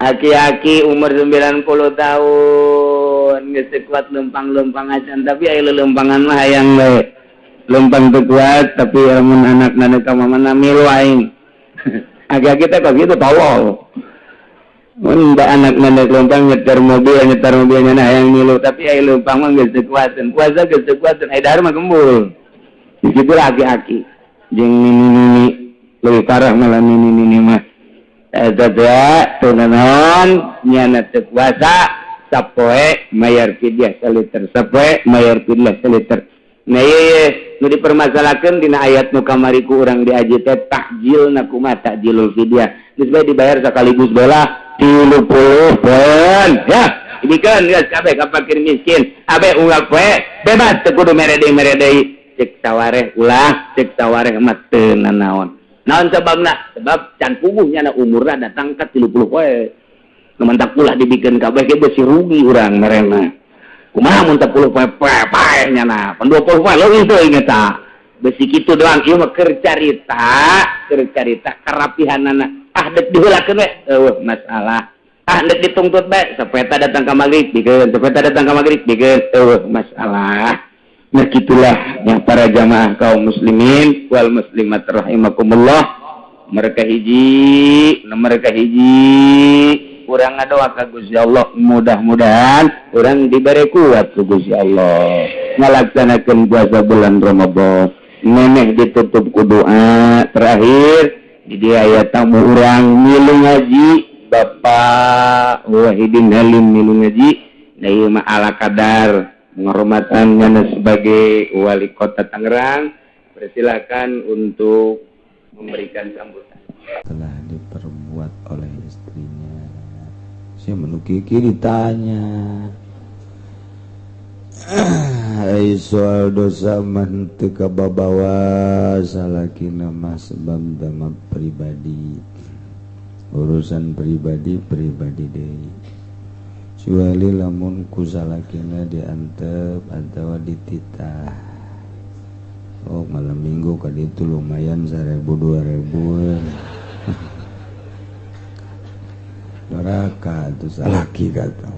aki-aki umur 90 tahun geus kuat lempang-lempang acan tapi aya lelempangan mah hayang we lempang teu kuat tapi mun anakna nu ka mamana milu aing aki-aki teh kok kitu tolol mun da anak nandek lempang nyetar mobilnya hayang milu tapi aya lempang mah geus kuaten puasa geus kuaten aya dahar mah gembul dikitu aki-aki jeung nini leuwih parah malah nini mah eta teh teu naon nyana teu puasa sapoe mayar fidyah saliter sapoe mayar fidyah saliter nah ieu nu dipermasalahkeun dina ayat nu kamari ku urang diaji teh takjilna kumaha takjilul fidyah geus bae dibayar sakaligus bola 30 poin ya dibikeun geus kabeh ka fakir miskin abe unggal poe bebas teu kudu merede cek sawareh ulah cek sawareh mah teu nanaon naon sebabna sebab can puguhnya na umurna datang ka 30 poe mentak ulah dibikeun kabeh ge beusi rugi urang merena kumaha mun 10 poe pae-pae nya pan 20 poe leuwih teuing eta beusi kitu doang ieu mah keur carita karapihanana dek diheulakeun we masalah dek dituntut bae sapeta datang ka magrib dikeun sapeta datang ka magrib dikeun masalah nah gitulah yang para jamaah kaum muslimin wal muslimat rahimakumullah mereka hiji urang ngadoa ka Gusti Allah mudah-mudahan urang diberi kuat ku Gusti Allah ngalaksanakeun puasa bulan Ramadan neneh ditutup ku doa terakhir di ayat tamu urang milu ngaji Bapak Wahidin Halim milu ngaji da ieu mah ala kadar penghormatannya sebagai wali kota Tangerang persilakan untuk memberikan sambutan telah diperbuat oleh istrinya. Saya menukiki ditanya soal dosa mantu kababawa salakina mah sebab dama pribadi urusan pribadi deui kecuali lamun ku salakina diantep atawa dititah malam minggu kali itu lumayan 1.000-2.000 neraka tuh salaki kata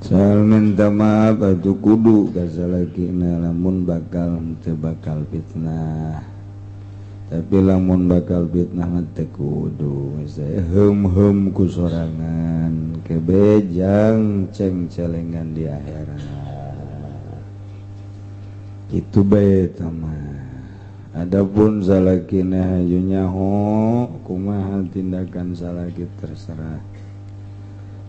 soal minta maaf atuh kudu ka salakina lamun bakal fitnah tapi lamun bakal fitnah mah teu kudu saya hem ku sorangan kebejang ceng-celengan di akhirat itu bae mah adapun salakina hayu nyaho kumaha tindakan salaki terserah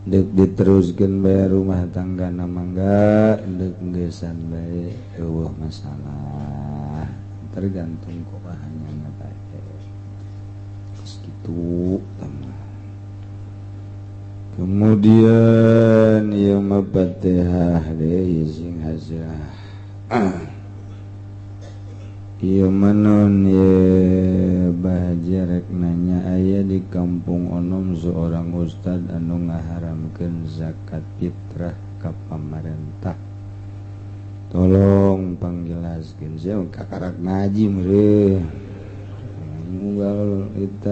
dek diteruskeun bae rumah tangga mangga dek gesan bae eueuh masalah tergantung kumaha bae geus kitu kemudian ieu mah Fatihah deui sing hasilna ieu manon ye bahagia rek nanya aya di kampung onom seorang ustad anu ngaharamkeun zakat fitrah ka pamarentah tolong pangjelaskeun saya kakarak ngaji meureun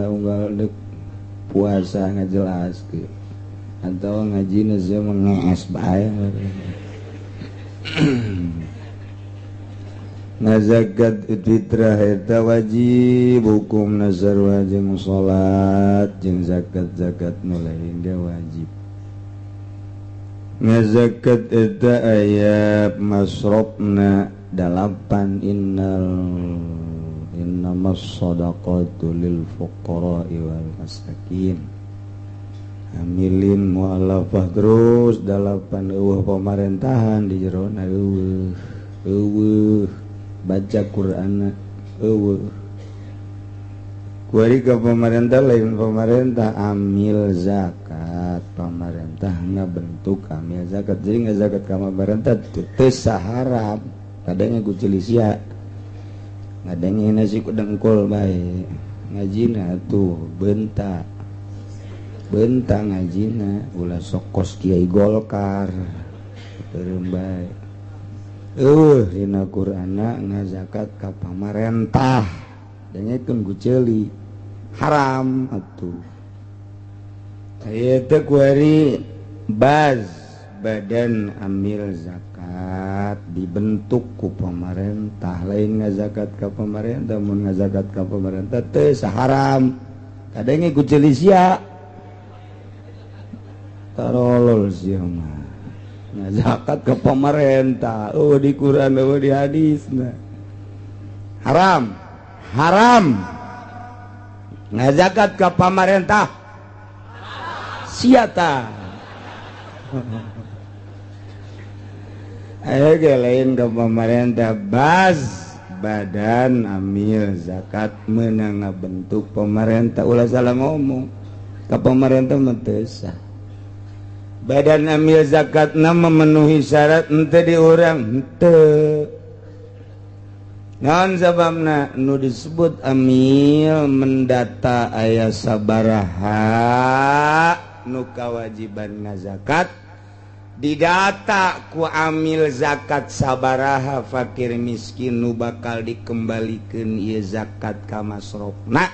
unggal dek puasa ngajelaskeun atau ngajina saya mengees bae zakat fitrah eta wajib hukum nazar jeung salat jeung zakat nu lain dia wajib zakat eta aya masrobna 8 innamas shadaqatu lil fuqara'i wal masakin amilin mualafah terus 8 pemerintahan di jerona baca Quran kuari ke pemerintah lain pemerintah amil zakat pemerintah bentuk amil zakat jadi nggak zakat ke pemerintah itu saharap kadangnya kucilisia ngadengnya nasi kudengkol baik ngajina tuh bentak ngajina ulah sokos kiai Golkar terembai dina Qur'ana ngazakat ka pamarentah danyekeun ku ceuli haram atuh aya teh kuari badan amil zakat dibentuk ku pamarentah lain ngazakat ka pamarentah mun ngazakat ka pamarentah teh saharam kadenge ku ceuli sia tarolol sia mah zakat ke pemerintah di Quran di hadis haram ngazakat ke pemerintah siata Ayo lain ke pemerintah baz badan amil zakat menang bentuk pemerintah ulah salah ngomong ke pemerintah mentesa badan amil zakat memenuhi syarat ente di orang ente naon sababna nu disebut amil mendata aya sabaraha nu kawajiban ngazakat didata ku amil zakat sabaraha fakir miskin nu bakal dikembalikan ieu zakat ka masrofna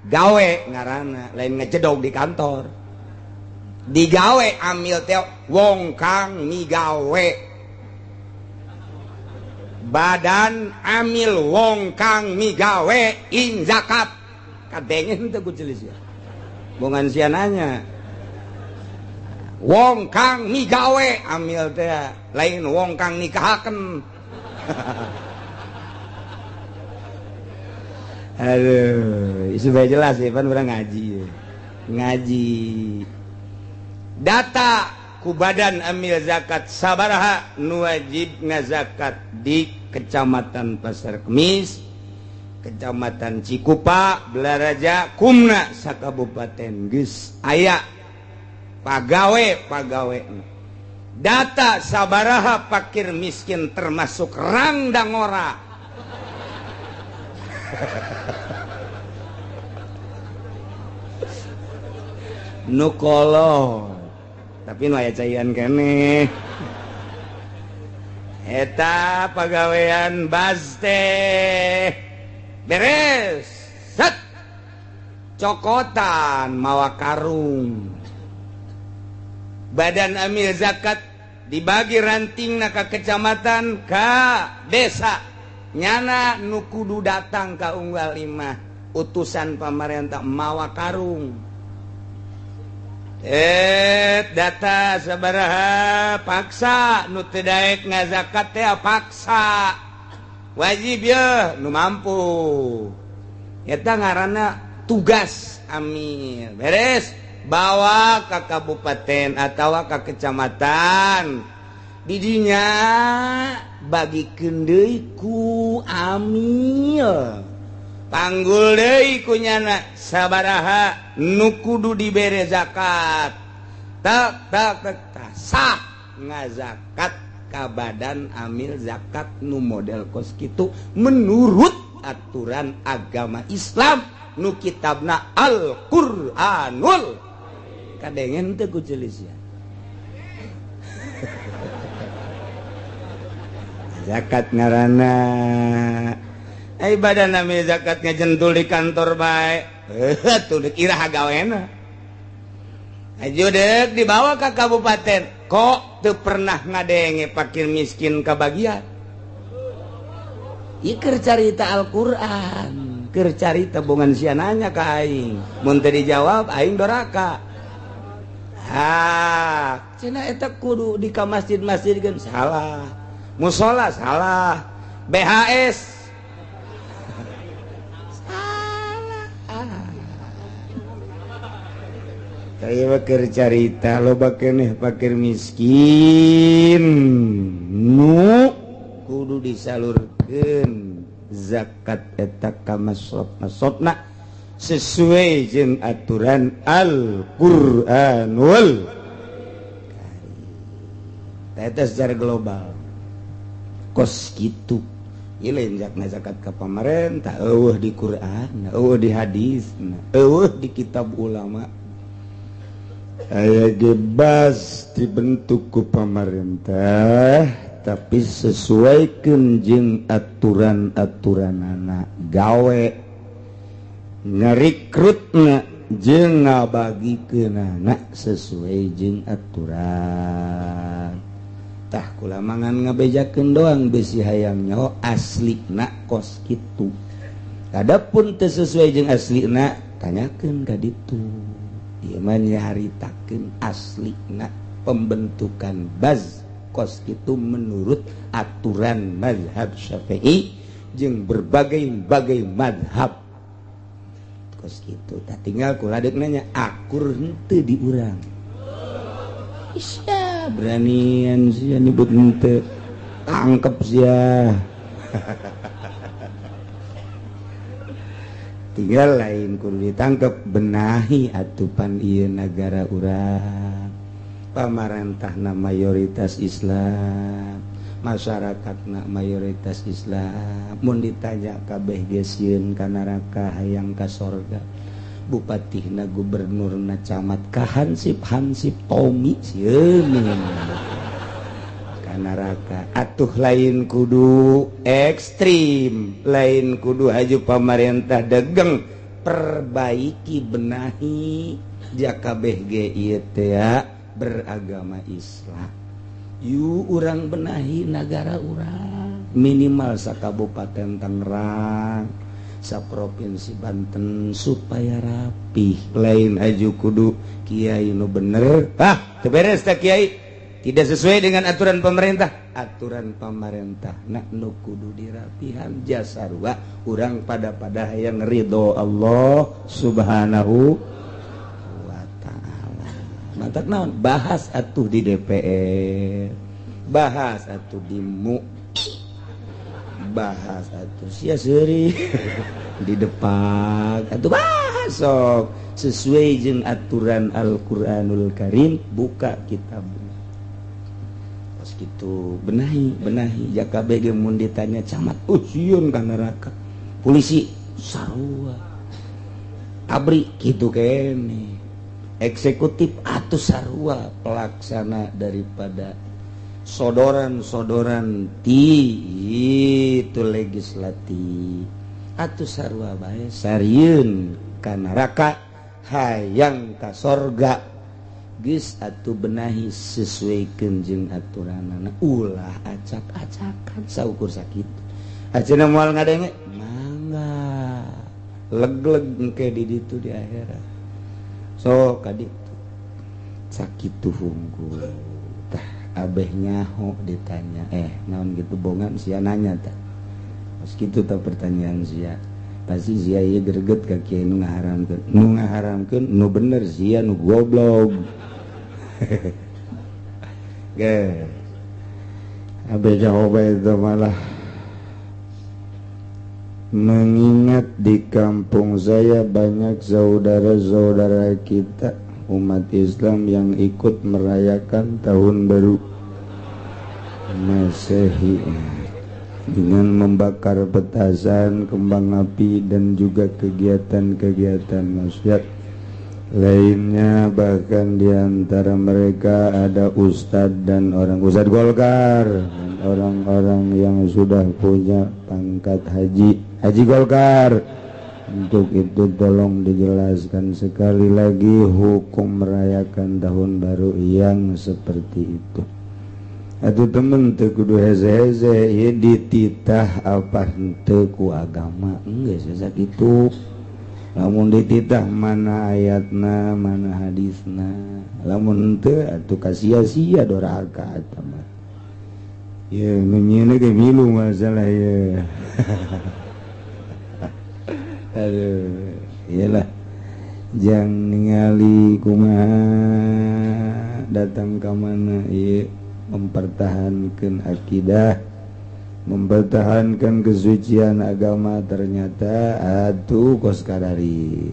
gawe ngaranna lain ngecedog di kantor digawe amil teh wong kang migawe badan amil wong kang migawe in zakat kadengen teh ku celis ya bongan sia nanya wong kang migawe amil teh lain wong kang nikahaken aduh supaya jelas ya pan orang ngaji data ku badan amil zakat sabaraha nu wajib ngazakat di Kecamatan Pasar Kemis Kecamatan Cikupa Belaraja kumna sakabupaten geus aya pagawe data sabaraha fakir miskin termasuk rang dangora nukolo tapi nu aya caian keneh eta pagawean baz teh beres set cokotan mawa karung badan amil zakat dibagi rantingna ka kecamatan ka desa nyana nu kudu datang ka unggal imah utusan pamarentah mawa karung data sabaraha paksa nu teu daek ngazakat teh paksa wajib ya nu mampu eta ngaranna tugas amil beres bawa ke kabupaten atau ke kecamatan didinya bagikeun deui ku amil panggul deui ku nyana sabaraha nu kudu dibere zakat tak sah ngazakat ka badan amil zakat nu model kos kitu menurut aturan agama Islam nu kitabna Al-Qur'anul kadengen teh ku celis ya zakat ngaranna badan amil zakat ngajentul di kantor bae tuh deuk irah gawena ajo deuk dibawa ke kabupaten kok teu pernah ngadenge fakir miskin kabagian ieu keur carita Al-Qur'an keur carita bongan sia nanya ka aing mun teu dijawab aing doraka cenah eta kudu di ka masjid-masjid kan salah musola salah BHS salah saya bakal carita loba keneh fakir miskin nu kudu disalurkeun zakat eta ka masrofna sesuai jeung aturan Al-Qur'anul Karim eta secara global kos kitu ieu lain zakat ka pamarentah eueuh di Qur'an eueuh di hadis eueuh di kitab ulama aya gebas dibentuk ku pamarentah tapi sesuaikeun jeung aturan-aturanana gawe ngarikrutna jeung ngabagikeunana sesuai jeung aturan tah kula mangan ngabejakeun doang besi hayang nyaho aslina kos kitu adapun teu sesuai jeung aslina tanyakeun ka ditu ieu mah nyaharitakeun aslina pembentukan baz kos kitu menurut aturan mazhab Syafi'i jeung berbagai-bagai mazhab kos kitu tah tinggal kula deuk nanya akur henteu di urang isya beranian sia nyebut henteu tangkep sia tinggal lain kudu ditangkep benahi atupan ieu negara urang pamarentahna mayoritas Islam masyarakatna mayoritas Islam mun ditanya kabeh ge sieun ka neraka hayang ka sorga bupatihna gubernurna camat ka hansip Tommy sieun ka neraka atuh lain kudu ekstrim lain kudu haju pamarentah degeng perbaiki benahi jakabeh ge ieu teh beragama Islam yu urang benahi negara urang minimal sakabupaten Tangerang saprovinsi Banten supaya rapih lain haju kudu kiai nu bener teu beres teh kiai tidak sesuai dengan aturan pemerintah nak nu kudu dirapihan jasarwa urang pada hayang ridho Allah subhanahu wa ta'ala mantap naon bahas atuh di DPR bahas atuh di MU bahas atuh sia seuri di depan atuh bahas sok sesuai jeung aturan Al-Qur'anul Karim buka kitab gitu benahi jakabe ge mun ditanya camat sieun ka neraka polisi sarua abri kitu kene eksekutif atuh sarua pelaksana daripada sodoran ti itu legislatif atuh sarua bae sarieun ka neraka hayang ka sorga geus atuh benahi sesuaikeun jeung aturanana ulah acak-acakan saukur sakitu ajeuna moal ngadenge mangga leg-leg engke di ditu di akhirat sok ka ditu sakitu hungkul tah abeh nyaho ditanya naon gitu bongan sia nanya tah pas kitu tah pertanyaan sia pasti sia ieu greget ka kiai nu ngaharamkeun nu bener sia nu goblok ge abe jawab itu malah mengingat di kampung saya banyak saudara-saudara kita umat Islam yang ikut merayakan tahun baru Masehi dengan membakar petasan, kembang api dan juga kegiatan-kegiatan maksiat lainnya, bahkan diantara mereka ada ustadz dan orang ustadz Golkar dan orang-orang yang sudah punya pangkat haji Golkar. Untuk itu tolong dijelaskan sekali lagi hukum merayakan tahun baru yang seperti itu. Atuh temen teu kudu hese-hese ieu dititah apa henteu ku agama enggeus sakitu. Lamun dititah mana ayatna mana hadisna, lamun henteu atuh kasia-sia doraka eta mah. Ye menyeuna ge milu masalah ye. Aduh, iyalah jang ningali kumaha datang ka mana ieu mempertahankan akidah, mempertahankan kesucian agama, ternyata atuh kos kadari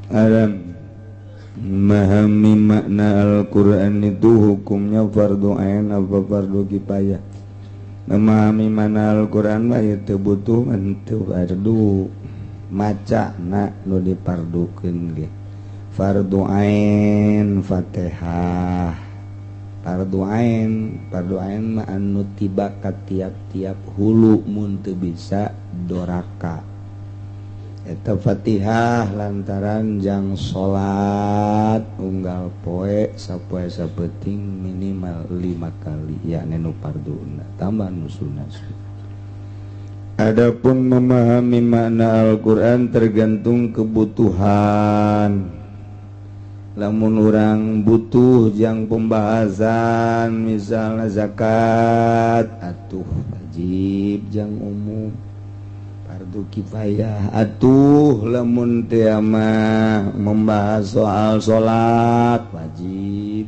alam memahami makna Al-Quran itu hukumnya fardu ain apa fardu kifayah. Memahami makna Al-Quran mah itu butuh untuk fardu maca na nu dipardukeun ge fardu ain Fatihah. Fardu ain mah anu tiba ka tiap-tiap hulu mun teu bisa doraka. Eta Fatihah lantaran jang salat unggal poe sapoe sapeting minimal 5 kali yakni nu farduna tambah nu sunat. Adapun memahami makna Al-Qur'an tergantung kebutuhan. Lamun orang butuh jang pembahasan misalnya zakat atuh wajib jang umum fardu kifayah atuh lamun teu mah membahas soal salat wajib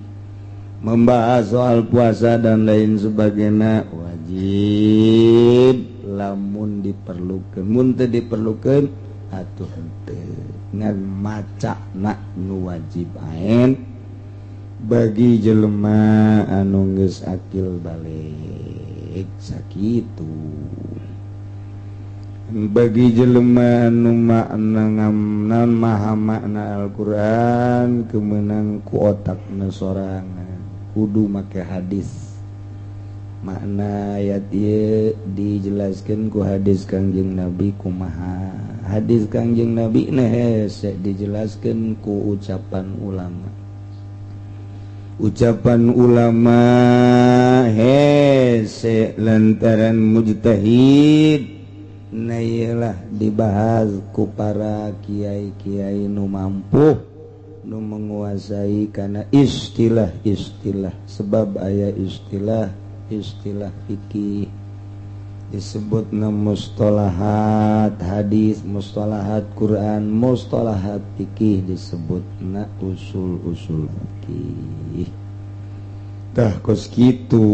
membahas soal puasa dan lain sebagainya wajib lamun diperlukeun mun teu diperlukeun atuh henteu ngan maca na nu wajib ain bagi jelema anu geus akil balik sakitu bagi jelema anu makna maha makna Al-Qur'an kemenang ku otakna sorangan kudu make hadis makna ayat ieu dijelaskeun ku hadis Kangjeng Nabi kumaha hadis Kangjeng Nabi na hese dijelaskeun ku ucapan ulama hese lantaran mujtahid na iyalah dibahas ku para kiai-kiai nu mampu nu menguasai kana istilah-istilah sebab aya istilah fikih disebutna mustalahat hadis mustalahat Quran mustalahat fikih disebutna usul-usul fikih tah kos kitu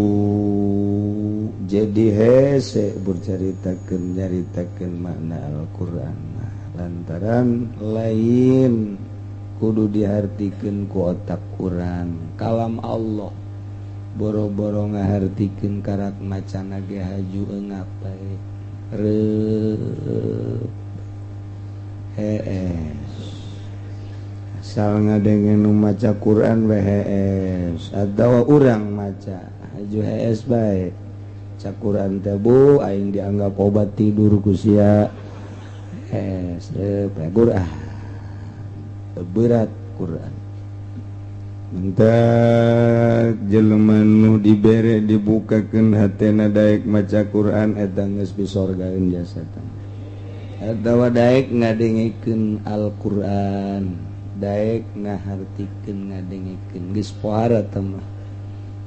jadi hese nyaritakeun makna Al-Qur'an lantaran lain kudu dihartikeun ku otak urang kalam Allah boro-boro ngahartikeun karak macana ge haju eungap bae asal ngadengeun nu maca Quran we hees atawa urang maca haju hees bae ca Quran teh bu aing dianggap obat tidur ku sia hees Quran berat Quran mentak jelema nu dibere dibukakeun hatena daek maca Quran eta geus bisorgaeun jasa atawa daek ngadengikeun Al-Qur'an daek ngahartikeun ngadengikeun geus pohara teh mah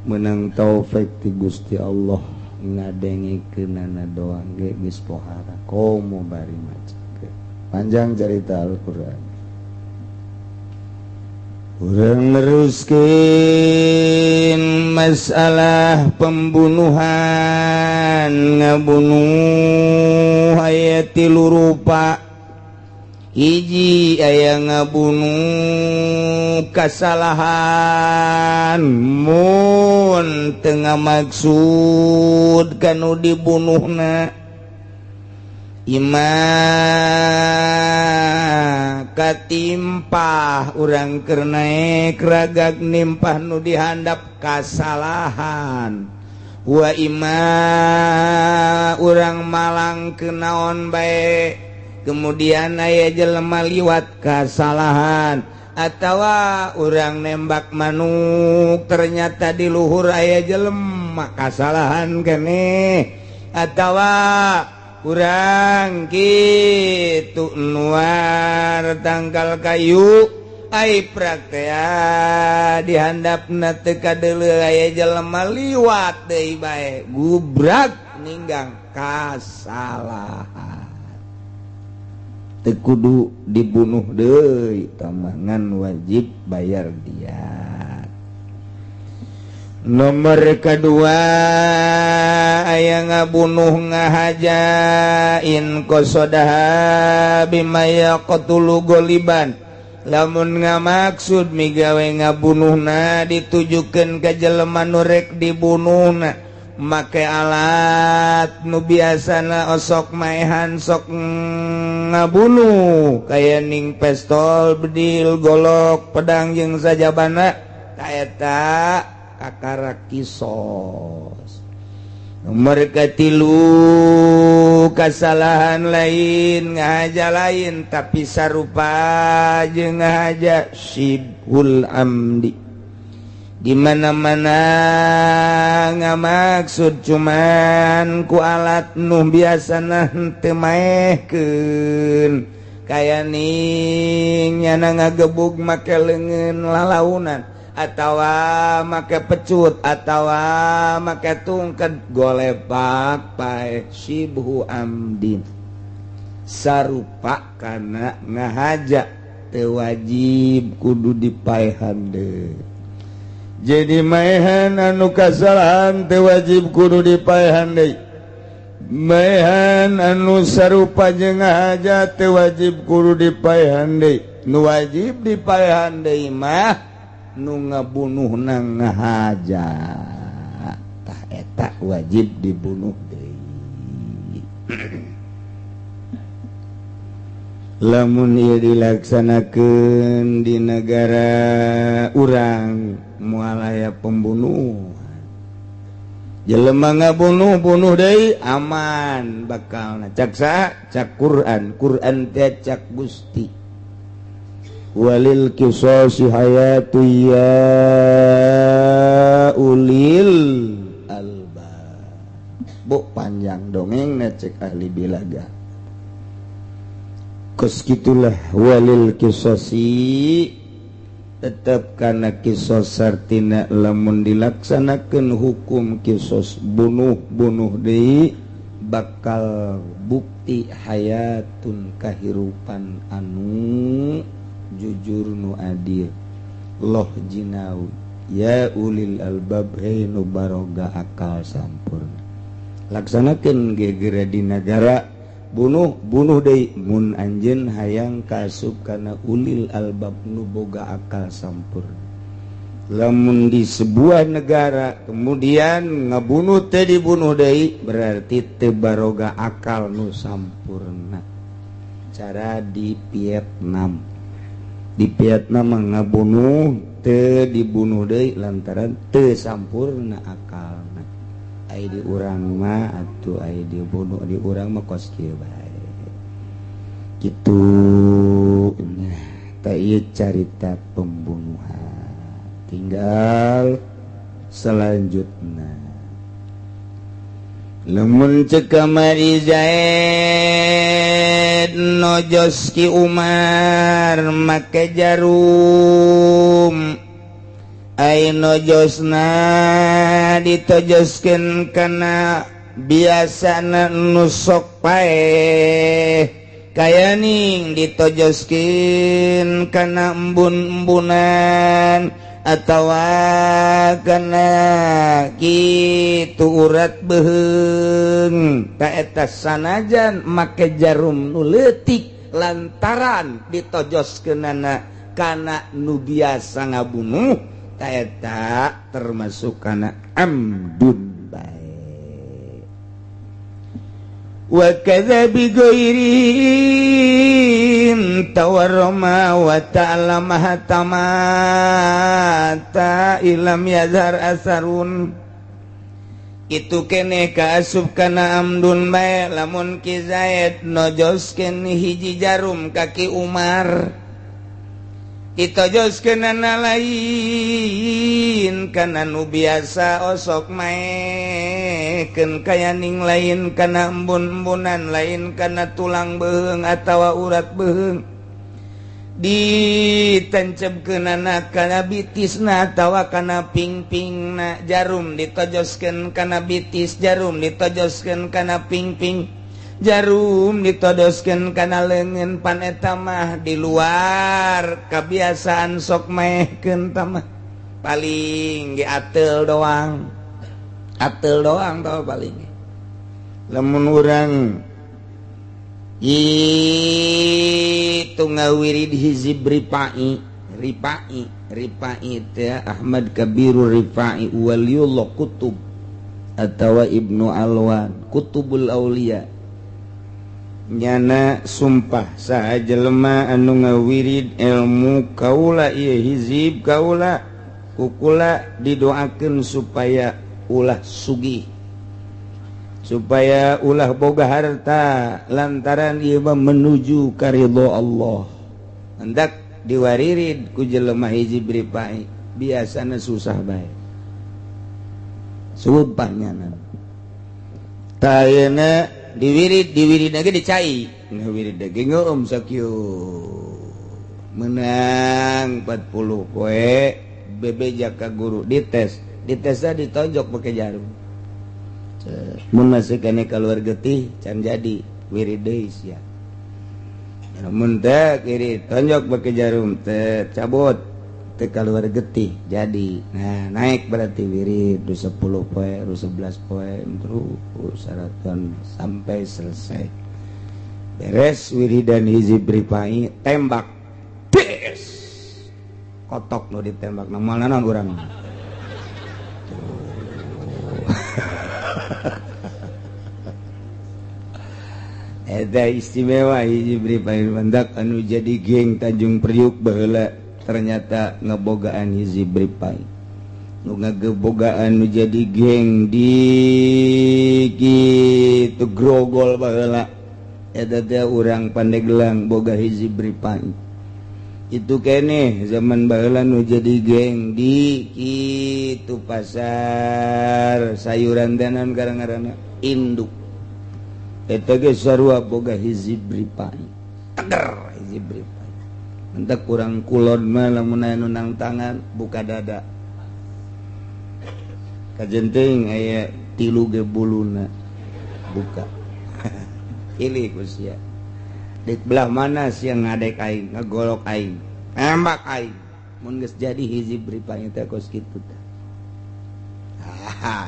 meunang taufik ti Gusti Allah ngadengikeunana doang ge geus pohara komo bari maca panjang cerita Al-Qur'an urang neruskeun masalah pembunuhan ngabunuh aya 3 rupa hiji aya ngabunuh kasalahan mun teu ngamaksud kanu dibunuhna imah katimpah urang keur naek ragag nimpah nu dihandap kasalahan wa imah urang malang kenaon bae kemudian aya jelema liwat kasalahan atawa urang nembak manuk ternyata di luhur aya jelema kasalahan keneh atawa urang kitu nuar tangkal kayu ai praktea dihandapna teu kadeuleu aya jelema liwat deui bae gubrak ninggang kasalahan teu kudu dibunuh deui tamangan wajib bayar diat. Nomor kedua aya ngabunuh ngahajain qasodaha bima yaqtulu goliban lamun ngamaksud migawe ngabunuhna ditujukeun ka jelema nu rek dibunuhna make alat nu biasana osok maehan sok ngabunuh kaya ning pistol bedil golok pedang jeung sajabana ta eta kakara kisos. Nomor katilu kasalahan lain ngahaja lain tapi sarupa jeung ngahaja syibhul amdi di mana-mana ngamaksud cuman ku alat nu biasana henteu maehkeun kaya ning nyana ngagebug make leungeun lalaunan atawa make pecut atawa make tungked golepak pae syibhu amdin sarupa kana ngahaja teu wajib kudu dipaehan deui jadi maehan anu kasalahan teu wajib kudu dipaehan deui maehan anu sarupa jeung hajat teu wajib kudu dipaehan deui nu wajib dipaehan deui mah nu ngabunuhna ngahajat tah eta wajib dibunuh deui lamun ieu dilaksanakeun di negara urang moal aya pembunuhan jelema ngabunuh-bunuh deui aman bakalna cak saha cak Quran teh cak Gusti walil qisasi hayatu ya ulil albab bu panjang dongengna cek ahli bilaga kos gitulah walil qisasi tetap kana kisos sartina lamun dilaksanakeun hukum kisos bunuh deui bakal bukti hayatun kahirupan anu jujur nu adil loh jinaun ya ulil albab hei nu baroga akal sampurna laksanakeun gegera di negara bunuh deui mun anjeun hayang kaasup kana ulil albab nu boga akal sampurna lamun di sebuah negara kemudian ngabunuh teh dibunuh deui berarti teu baroga akal nu sampurna cara di Vietnam ngabunuh teu dibunuh deui lantaran teu sampurna akalna ai di urang mah atuh ai dibunuh di urang mah kos kieu bae kitu nah ta ieu carita pembunuhan tinggal selanjutna lamun ceuk kamari Zaid nojos ki Umar make jarum ai nojosna ditojoskeun kana biasana nu sok paeh kayaning ditojoskeun kana embun-embunan atawa kana kitu urat beheung ta eta sanajan make jarum nu leutik lantaran ditojoskeunana kana nu biasa ngabunuh ta eta termasuk kana amdun bae wa kadza bi ghairin tawarrama wa ta'lama hatamata ilam yazhar asarun itu keneh kaasup kana amdun bae lamun ki Zaid nojoskeun hiji jarum kaki Umar ditojoskeun kana lain kana nu biasa osok maekeun kayaning lain kana embun-embunan lain kana tulang beheung atawa urat beheung ditancepkeunana kana bitisna atawa kana pingpingna jarum ditojoskeun kana bitis jarum ditojoskeun kana pingping jarum ditodoskeun kana leungeun pan eta mah di luar kebiasaan sok maehkeun tamah paling ge ateul doang tau paling lamun urang itu ngawirid hizib Rifai teh Ahmad Kabirur Rifai waliullah kutub atawa Ibnu Alwan kutubul aulia nyana sumpah saha jelema anu ngawirid ilmu kaula ieu hizib kaula kukula didoakeun supaya ulah sugih supaya ulah boga harta lantaran ieu mah menuju ka ridho Allah hendak diwaririd ku jelema hizib Rifai biasana susah bae sumpah nyana tayana diwirid lagi dicai ngawirid lagi ngeueum sakieu menang 40 poe bebeja ka guru ditesna ditonjok pake jarum mun masih kene keluar getih can jadi wirid deui sia mun teh kiri tonjok pake jarum teh cabut keluar getih jadi nah naik berarti wirid 10 poe 11 poe terus saratan sampai selesai beres wiridan hiji bripai tembak des kotok nu ditembak namal naon urang eta istimewa hiji bripai mandak anu jadi geng Tanjung Priuk baheula ternyata ngebogaan hiji bripai nu ngagebogaan nu jadi geng di kitu Grogol baheula eta teh urang Pandeglang boga hiji bripai itu keneh zaman baheula nu jadi geng di kitu pasar sayuran danan garang-garangna induk eta ge sarua boga hiji bripai teger hiji bripai entek kurang kulon mah lamun aya nu nang tangan buka dada kajenting aya 3 ge buluna buka pilih ku sia dik belah mana sia ngadek aing ngagolok aing nembak aing mun geus jadi hiji bripai teh kos kitu teh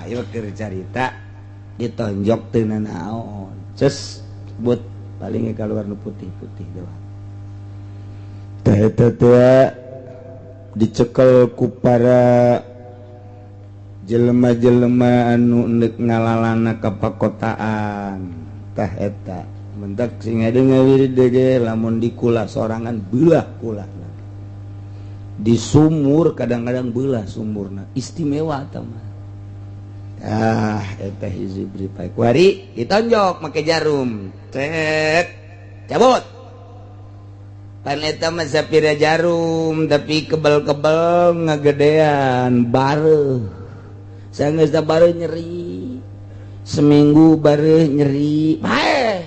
ieu keur carita ditonjok teu naon ces but paling kaluar nu putih-putih doang eta teh dicekel ku para jelema-jelema anu endek ngalalana ka pakotaan tah eta mentak sing ade ngawirid ge lamun di kula sorangan beulah kulana di sumur kadang-kadang beulah sumurna istimewa eta mah eta hiji bripai kuari ditonjok make jarum cek cabut pan eta mah sapira jarum tapi kebel-kebel ngagedean bareuh sageus bareuh nyeri seminggu bareuh nyeri paeh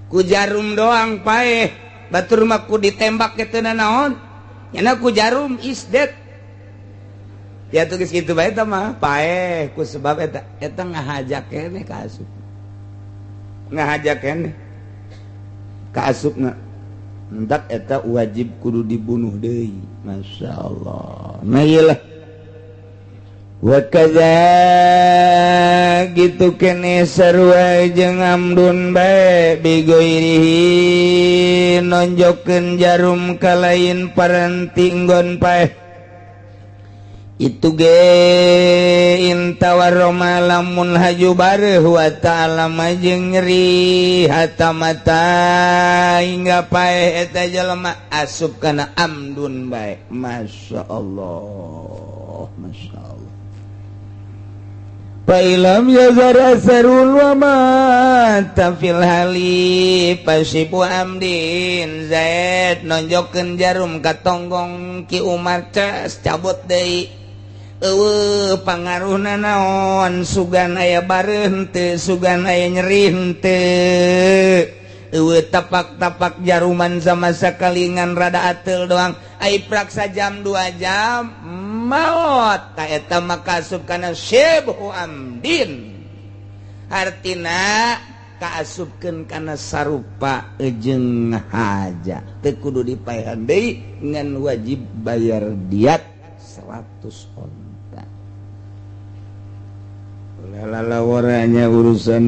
ku jarum doang paeh batur mah ku ditembak kitu naon nyana ku jarum is dead ya tuh geus kitu bae eta mah paeh ku sebab eta ngahajak keneh ka asup ngahajak keneh ka asupna entak eta wajib kudu dibunuh deui masyaallah nah iyalah wa kadza gitu kene sarua jeung amdun bae bigoirihi nonjokeun jarum ka lain paranti nggon paeh itu ge intawaroma lamun haju bareuh wa ta'ala majeng nyeri hatamata hingga paeh eta jelema asup kana amdun bae masyaallah masyaallah Pailam yazara sarul wa mata fil hali pasibu amdin Zaid nonjokeun jarum ka tonggong Ki Umar cas cabut deui eueuh pangaruhna naon sugan aya bareuh teu sugan aya nyeri teu eueuh tapak-tapak jaruman sama sakalingan rada ateul doang ai praksa jam 2 jam maot ta eta makasup kana syibhu amdin artina kaasupkeun kana sarupa jeung haja teu kudu dipaehan deui ngan wajib bayar diat 100 onta lalawaranya urusan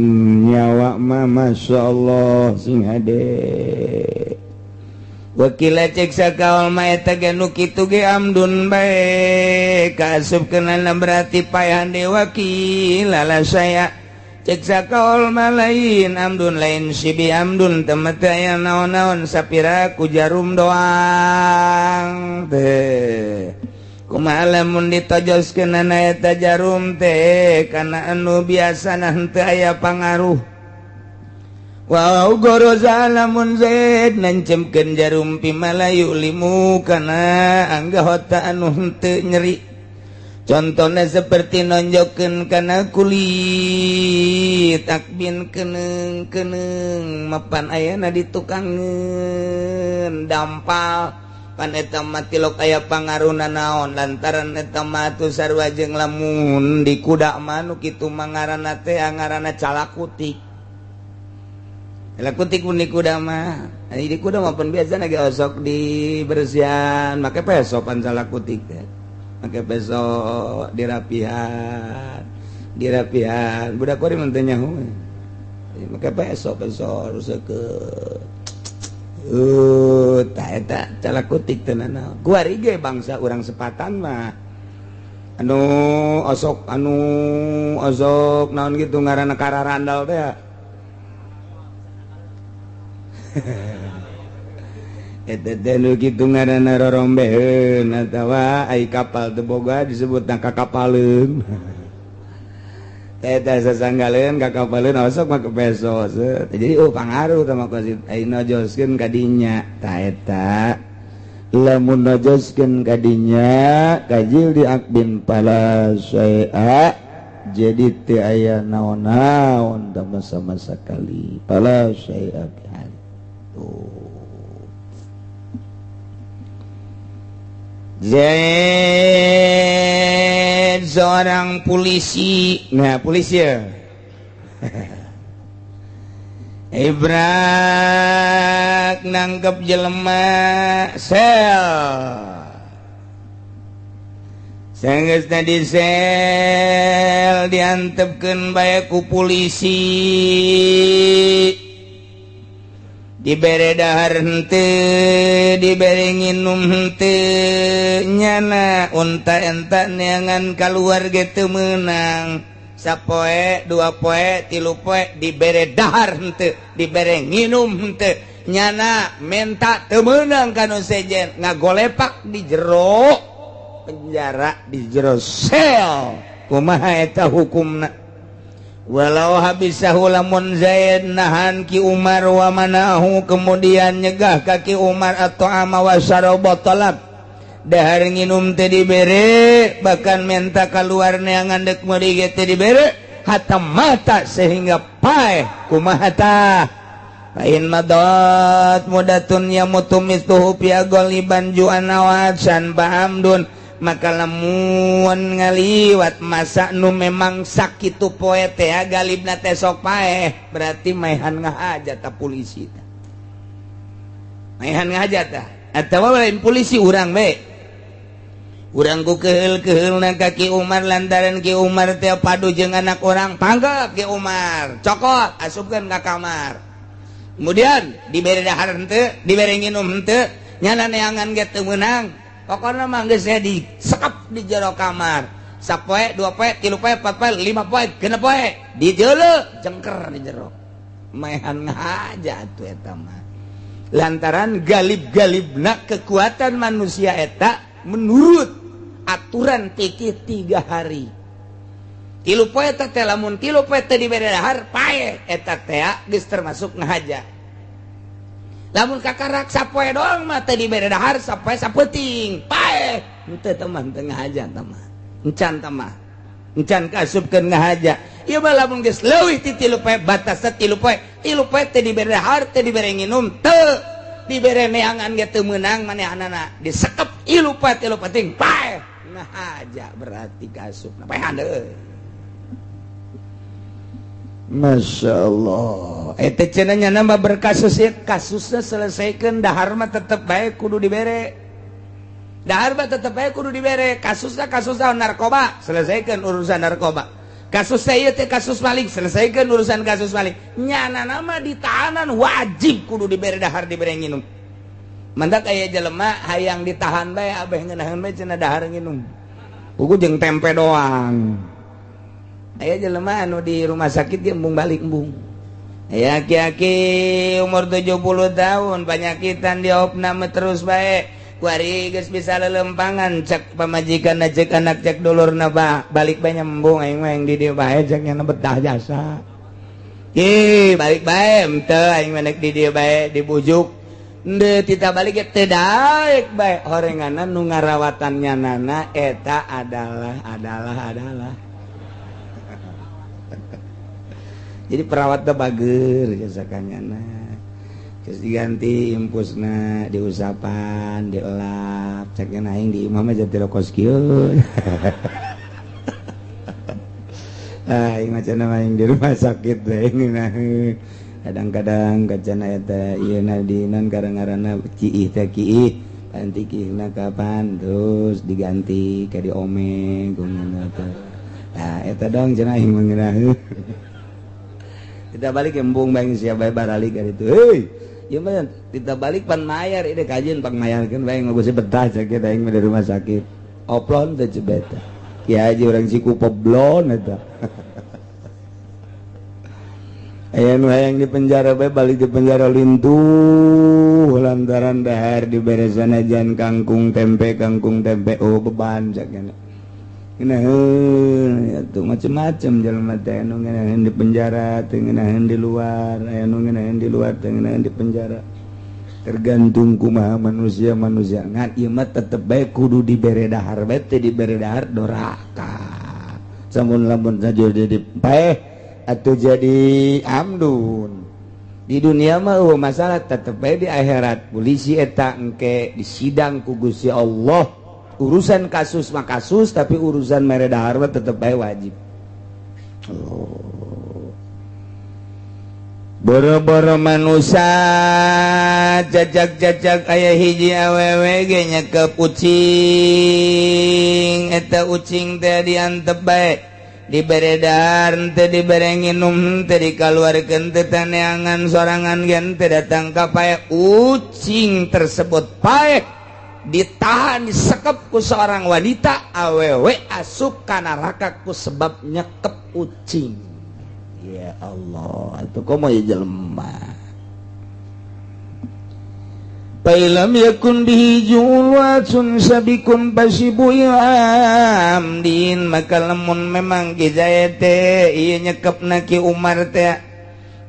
nyawa mah masyaallah sing hade wakila cek sakaol ma eta ge nu kitu ge amdun bae kaasupkeunana berarti paehan deui wakil lala saya cek sakaol ma lain amdun lain sibi amdun teu mah teu aya naon-naon sapira ku jarum doang teh kumaha lamun ditojoskeunana eta jarum teh kana anu biasana henteu aya pangaruh Wow goroza lamun Zaid nancemkeun jarum pimalayu limu kana anggahota anu henteu nyeri contona seperti nonjokeun kana kulit akbin keneung mapan ayana ditukangeun dampal pan eta mah tilok aya pangaruhna naon lantaran eta mah tu sarua jeung lamun di kuda mah nu kitu mah ngaranna teh ngaranna calakutik kutik pun di kuda mah di kuda maupun biasa lagi osok di bersihan make peso pan salah kutik make peso dirapihan budak kori mentenya make peso harus ke tak salah kutik tenan kuari ge bangsa orang sepatan mah anu osok naon gitu ngaranna kararandal teh eta teh nu kitu ngaranna rorombeheun atawa ai kapal teu boga disebut kakapaleun eta sasanggaleun kakapaleun osok make peso jadi pangaruh teh mah ai nojoskeun ka dinya tah eta lamun nojoskeun ka dinya kajil diakbin pala syai'a jadi teu aya naon-naon sama sekali pala syai'a Zaid seorang polisi ya Ibrak nangkep jelema sel sanggeusna di sel diantepkeun bae ku polisi dibere dahar henteu dibere nginum henteu nyana unta enta neangan kaluar ge teu meunang sapoe dua poe tilu poe dibere dahar henteu dibere nginum henteu nyana menta teu meunang kana sejen ngagolepak di jero penjara di jero sel kumaha eta hukumna walau habisahu lamun Zaid nahan ki Umar wa manahu kemudian nyegah ka ki Umar atau ama wa syaraba talab dahar nginum teu dibere bahkan menta kaluar neangan deuk meuli ge teu dibere hatta mata sehingga paeh kumaha tah fa in madat mudatun yamutu misluhu fi ghaliban ju'ana wa san bahamdun maka lamun ngaliwat masa nu memang sakitu poe teh galibna teh sok paeh berarti maehan ngahajat ta polisi teh maehan ngahajat tah atawa lain polisi urang be urang ku keheul-keheulna ka Ki Umar lantaran Ki Umar teh padu jeung anak orang panggap Ki Umar cokot asupkeun ka kamar kemudian dibere dahar henteu dibere nginum henteu nyana neangan ge teu meunang pokoknya mah geus disekap di jero kamar sapoe dua poe tilu poe empat poe lima poe genep poe di jeuleu jengker di jero maehan ngahaja atuh eta mah lantaran galib-galibna kekuatan manusia eta menurut aturan tikih 3 hari tilu poe teh lamun tilu poe teh dibere dahar paeh eta teh geus termasuk ngahaja lamun kakarak sapoe doang mah teh dibere dahar sapoe sapeuting paeh henteu teman teu ngahaja tamah encan tamah encan kaasupkeun ngahaja ieu mah lamun geus leuwih ti 3 poe batasna 3 poe teh dibere dahar teh dibere nginum teu dibere neangan ge teu meunang manehanana disekep 3 poe ting paeh ngahaja berarti kaasupna paehan deui Masya Allah eta cenanya nambah berkasus ya kasusnya selesaikan dahar mah tetep baik kudu dibere dahar mah tetep baik kudu dibere kasusnya narkoba selesaikan urusan narkoba kasusnya ieu teh kasus maling selesaikan urusan kasus maling nyana nama ditahanan wajib kudu dibere dahar dibere nginum mantak aya jelema hayang ditahan bae abeh ngeunaheun bae cenah dahar nginum puguh jeung tempe doang aya jelema anu di rumah sakit dia embung balik embung aya aki-aki umur 70 tahun penyakitan diopna terus bae kuari geus bisa lelempangan cek pamajikanna cek anak cek dulurna balik bae nyembung aing mah yang di dieu bae cek nya betah jasa balik bae henteu aing mah di dieu bae dibujuk henteu tita balik ge teu daek bae horenganan nu ngarawatannya nana eta adalah jadi perawat teh bager jasakanyana terus diganti impusna diusapan dielap ceknya aing di imam aja tilokos kieu aing macan aing di rumah sakit bae kadang-kadang kacana eta ieu nadinan karangarana ciih teh kiih panti kiihna kapan terus diganti ka diomeng kumana teh nah eta dong cenah aing mengeunah kita balik embung bae sia bae barali ka ditu heuy ieu mah kita balik pan mayar ide kajian pang mayarkeun bae ngagusi betah sakit aing mah di rumah sakit oplon teh cebeta kiai haji urang siku poblon eta aya nu hayang di penjara bae balik di penjara lintuh lantaran dahar dibere sanajan kangkung tempe oh beban sakena kena ya tuh macam-macam jelema teh anu ngeunaheun di penjara teu ngeunaheun di luar aya nu ngeunaheun di luar teu ngeunaheun di penjara tergantung kumaha manusia ngan ieu mah tetep bae kudu dibere dahar bae teh dibere dahar doraka samun lamun saja jadi paeh atau jadi amdun di dunia mah masalah tetep bae di akhirat polisi eta engke disidang ku Gusti Allah urusan kasus mah kasus tapi urusan mere dahar mah tetep bae wajib boro-boro manusia jajak-jajak aya hiji awewe ge nyekep ucing eta ucing teh diantep bae dibere dahar teu dibere nginum teu dikaluarkeun teu taneangan sorangan gen teu datang ka pae ucing tersebut pae ditahan disekep ku seorang wanita awewe asup ka neraka ku sebab nyekep ucing ya Allah atuh komo ya jelema Pailam yakun bihi julwatun sabikun pasibu amdin maka lamun memang kijayate iya nyekepna ki Umar teh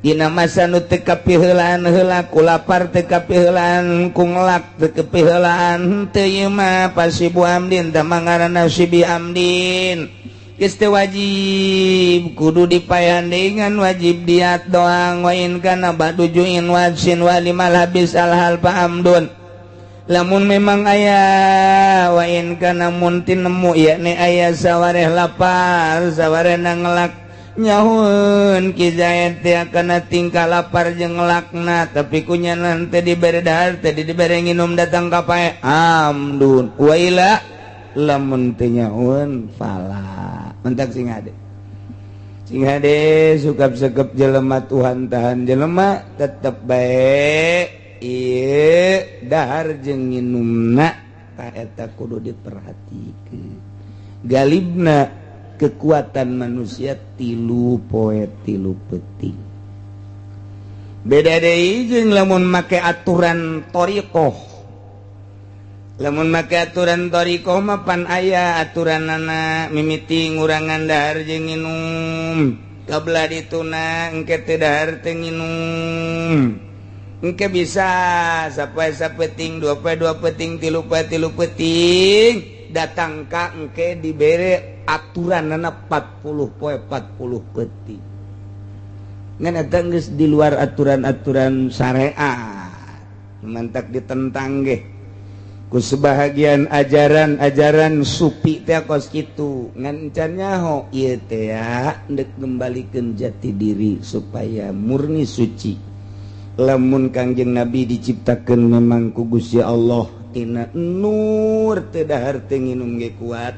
dina masa nu teu kapiheulaan heula ku lapar teu kapiheulaan ku ngelak teu kapiheulaan teu ieu mah pasibu amdin tah mangaranna sibi amdin geus teu wajib kudu dipayandingan wajib diat doang wa in kana badujuin wajsin walimal habis alhal pahamdun lamun memang aya wa in kana muntin nemu yakni aya sawareh lapar sawareh ngelak nyahun kijayat teh kana tingkah lapar jeung ngelakna tapi kunyanan teh dibere dahar teh dibere nginum datang ka pae amdun wa ila lamun teu nyaun fala mentak sing hade sukap-sekep jelema Tuhan tahan jelema tetep bae ieu dahar jeung nginumna ta eta kudu diperhatikeun galibna kekuatan manusia 3 poe 3 penting beda deui jeung lamun make aturan thariqah lamun make aturan thariqah mah pan aya aturanana mimiti ngurangan dahar jeung nginum kabla dituna engke teu dahar teu nginum engke bisa sapoe sapeting 2 poe 2 peting 3 poe 3 peting datang ka engke dibere aturanana 40 poe 40 peting ngan eta geus di luar aturan-aturan syariat mantak ditentang ge ku sebahagian ajaran-ajaran supi teh kos kitu ngan encan nyaho ieu teh ndek ngembalikeun jati diri supaya murni suci lamun Kangjeng Nabi diciptakeun memang ku Gusti Allah tina nur teu dahar teu nginum ge kuat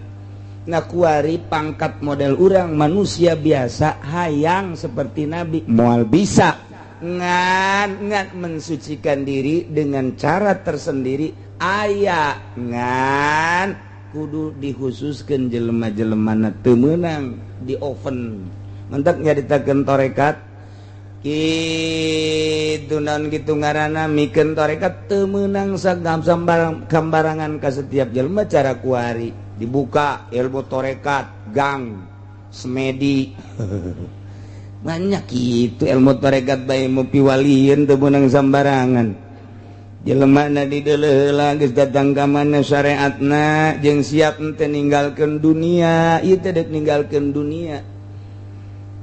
ngakuari pangkat model urang manusia biasa hayang seperti Nabi moal bisa ngan mensucikan diri dengan cara tersendiri aya ngan kudu dikhususkeun jelema-jelemana teu meunang di oven mentek nyaritakeun tarekat kitu naon kitu ngaranna mikeun tarekat teu meunang gambarangan ka setiap jelema cara kuari dibuka ilmu tarekat gang semedi banyak kitu ilmu tarekat bae ilmu piwalian teu meunang sambarangan jelema na di deuleuh heula geus datang ka mana syariatna jeung siap teh ninggalkeun dunia ieu teh deuk ninggalkeun dunia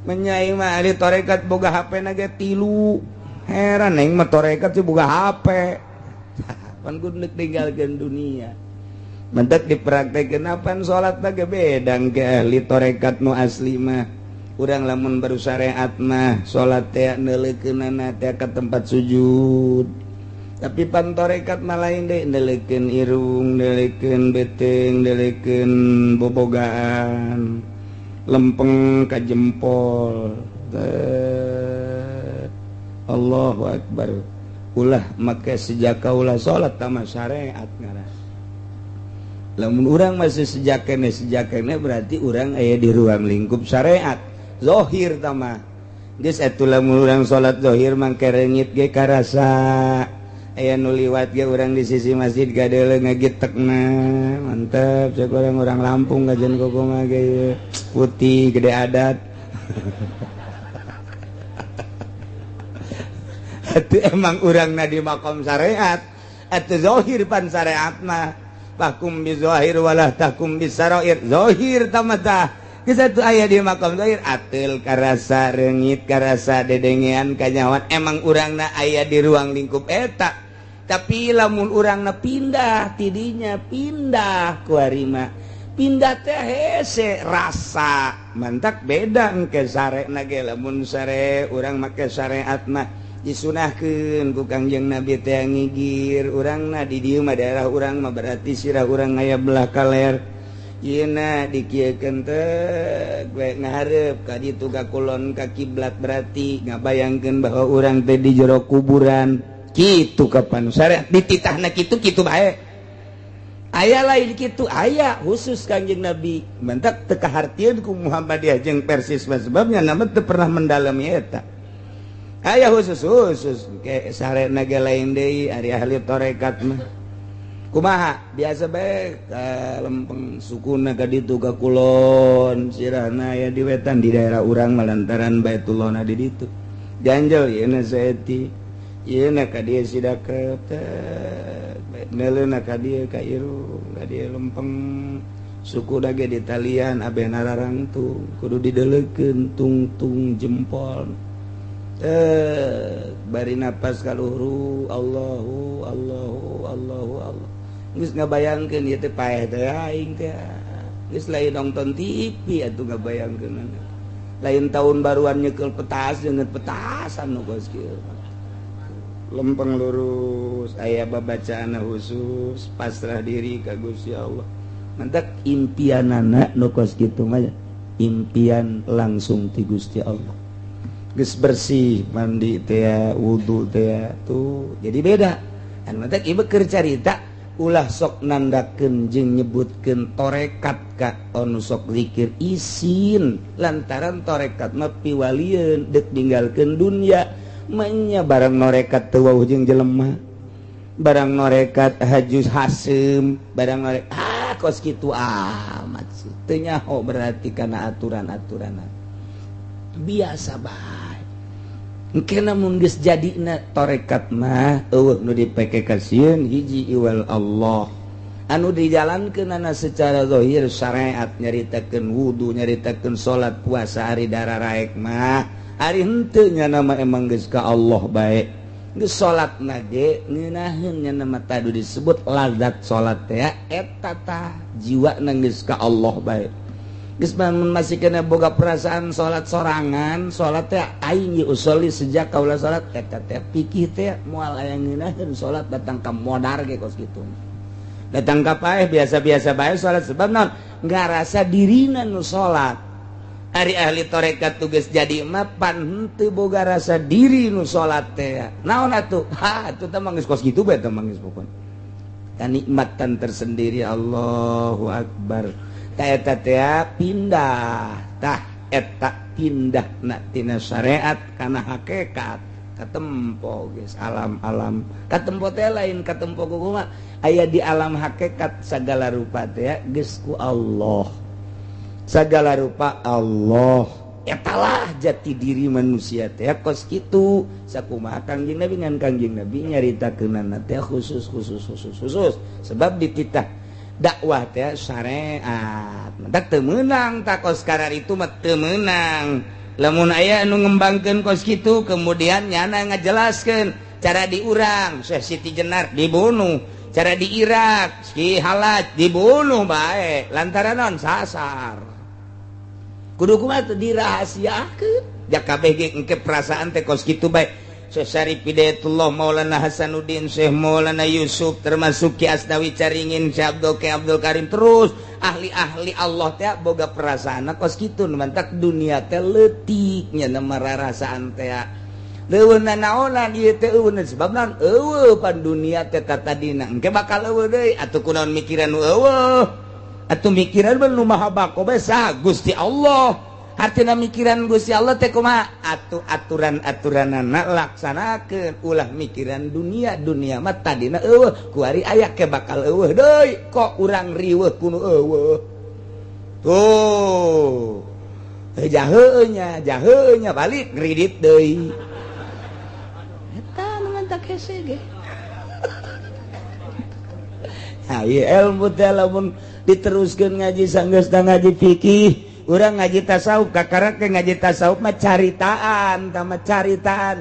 menyai mah ari tarekat boga HP na ge 3 heran aing mah tarekat sih boga HP pan kudu deuk ninggalkeun dunia mentek dipraktekeun apan salat na ge bedang ke ahli tarekat nu asli mah urang lamun baru syariat mah salat teh neuleukeunana teh ka tempat sujud. Tapi pan tarekat mah lain deui, neuleukeun irung, neuleukeun beteng, neuleukeun bobogaan, lempeng ka jempol. Allahu akbar. Ulah make sejak kaulah salat tama syariat ngaran. Lamun urang masih sejak kene berarti urang aya di ruang lingkup syariat. Zahir tama. Geus atuh lamun urang salat zahir mangke reungit ge karasa. Aya nu liwat ge urang di sisi masjid gadeuleu ngagitekna. Mantep cek orang Lampung gajen kokonga ge putih gede adat. Atuh emang urangna di makom syariat, atuh zahir pan syariat mah. Fakum bi zahir walah takum bi sarair. Zahir tamatah. Geus atuh aya di makom zahir ateul karasa reungit karasa dedengean kanyawan emang urangna aya di ruang lingkup eta. Tapi lamun urangna pindah tidinya pindah ku ari mah. Pindah teh hese rasa. Mantak beda engke sarena ge lamun sare urang make syariat mah disunahkeun ku Kangjeng Nabi teh ngigir urangna di dieu mah daerah urang mah berarti sirah urang aya belah kaler yeuna dikieukeun teh gue ngahareup ka ditu ka kulon ka kiblat berarti ngabayangkeun bahwa urang teh di jero kuburan kitu kapan syariat dititahna kitu bae aya lain kitu aya khusus Kangjeng Nabi mentak teu kahartieun ku Muhammadiyah jeung Persis sebabnya nama teu pernah mendalami eta. Aya khusus kayak sarena ge lain deui ari ahli tarekat mah. Kumaha? Biasa bae lempeng sukuna ka ditu ka kulon, sirahna aya di wetan di daerah urang lantaran Baitullahna di ditu. Janjel yeuna saeti. Yeuna ka dieu sidakep teh. Neuleuna ka dieu ka irung, ka dieu lempeng suku dage di talian abeh nararangtung, kudu dideuleukeun tungtung jempol. Bari napas kaluhuru Allahu geus ngabayangkeun ieu teh paeh teh aing teh geus lain nonton TV atuh ngabayangkeun lain tahun baruan nyekel petas jeung petasan nu geus kieu lempeng lurus aya babacaana khusus pasrah diri ka Gusti Allah mantak impianana nu kos kitu mah impian langsung ti Gusti Allah. Geus bersih mandi teh wudu teh tuh jadi beda an matak ieu keur carita ulah sok nandakeun jeung nyebutkeun tarekat ka anu sok zikir isin lantaran tarekat mah piwalieun deuk ninggalkeun dunya manya barang norekat teu wauh jeung jelema barang norekat hajus hasem barang norek kos kitu amat sih teu nyaho berarti kana aturan-aturanan biasa bae engke namun geus jadina tarekat mah eueuh nu dipekekasieun hiji iwal Allah anu dijalankeunana secara zahir syariat nyaritakeun wudu nyaritakeun salat puasa ari dararaek mah ari henteu nya nama emang geus ka Allah bae geus salatna ge ngeunaheun nya nama tadu disebut lazat salat teh eta tah jiwana geus ka Allah bae. Geus masih kena boga perasaan salat sorangan, salat teh aing usolli sejak kaula salat eta teh pikir teh moal aya ngeunaheun salat datang ka modar ge kos kitu. Datang ka paeh biasa-biasa bae salat sebab naon? Ngarasa dirina nu salat. Ari ahli tarekat tugas jadi mah pan henteu boga rasa diri nu salat teh. Naon atuh? Atuh teh mah geus kos kitu bae teh mah geus pokon. Kanikmatan tersendiri Allahu Akbar. Ta eta teh pindah tah eta pindah na tina syariat kana hakikat katempo geus alam-alam katempo teh lain katempo kumaha aya di alam hakikat sagala rupa teh geus ku Allah sagala rupa Allah etalah jati diri manusia teh kos kitu sakumaha Kangjeng Nabi ngan Kangjeng Nabi nyaritakeunana teh khusus sebab dititah dakwah teh syariat mentak teu meunang tak kos karar itu mah teu meunang lamun aya anu ngembangkeun kos kitu kemudian nyana ngajelaskeun cara diurang Syekh Siti Jenar dibunuh cara di Irak Ki Halaj dibunuh bae lantaran naon sasar kudu kumaha tuh dirahasiakeun jak kabeh ge engke perasaan teh kos kitu bae Syekh Hidayatullah Maulana Hasanuddin Syekh Maulana Yusuf termasuk Ki Asnawi Caringin Syekh Abdul Karim terus ahli-ahli Allah teh boga perasaan kos kitu mantak dunia teh leutik nya mararasaan teh leuweunna naonan ieu teh eueuh sebabna eueuh pan dunia teh tatadina engke bakal eueuh deui atuh kunaon mikiran nu eueuh atuh mikiran nu maha bako bae saha Gusti Allah artina mikiran Gusti Allah teh kumaha atuh aturan-aturanana laksanakeun ulah mikiran dunia mah tadina eueuh kuari aya ke bakal eueuh deui kok urang riweuh kuno eueuh tuh jaheunya balik ngridit deui eta nu ngantak hese ge ha ieu ilmu teh lamun diteruskeun ngaji sanggeus ngaji fikih urang ngaji tasawuf kakara ke ngaji tasawuf mah caritaan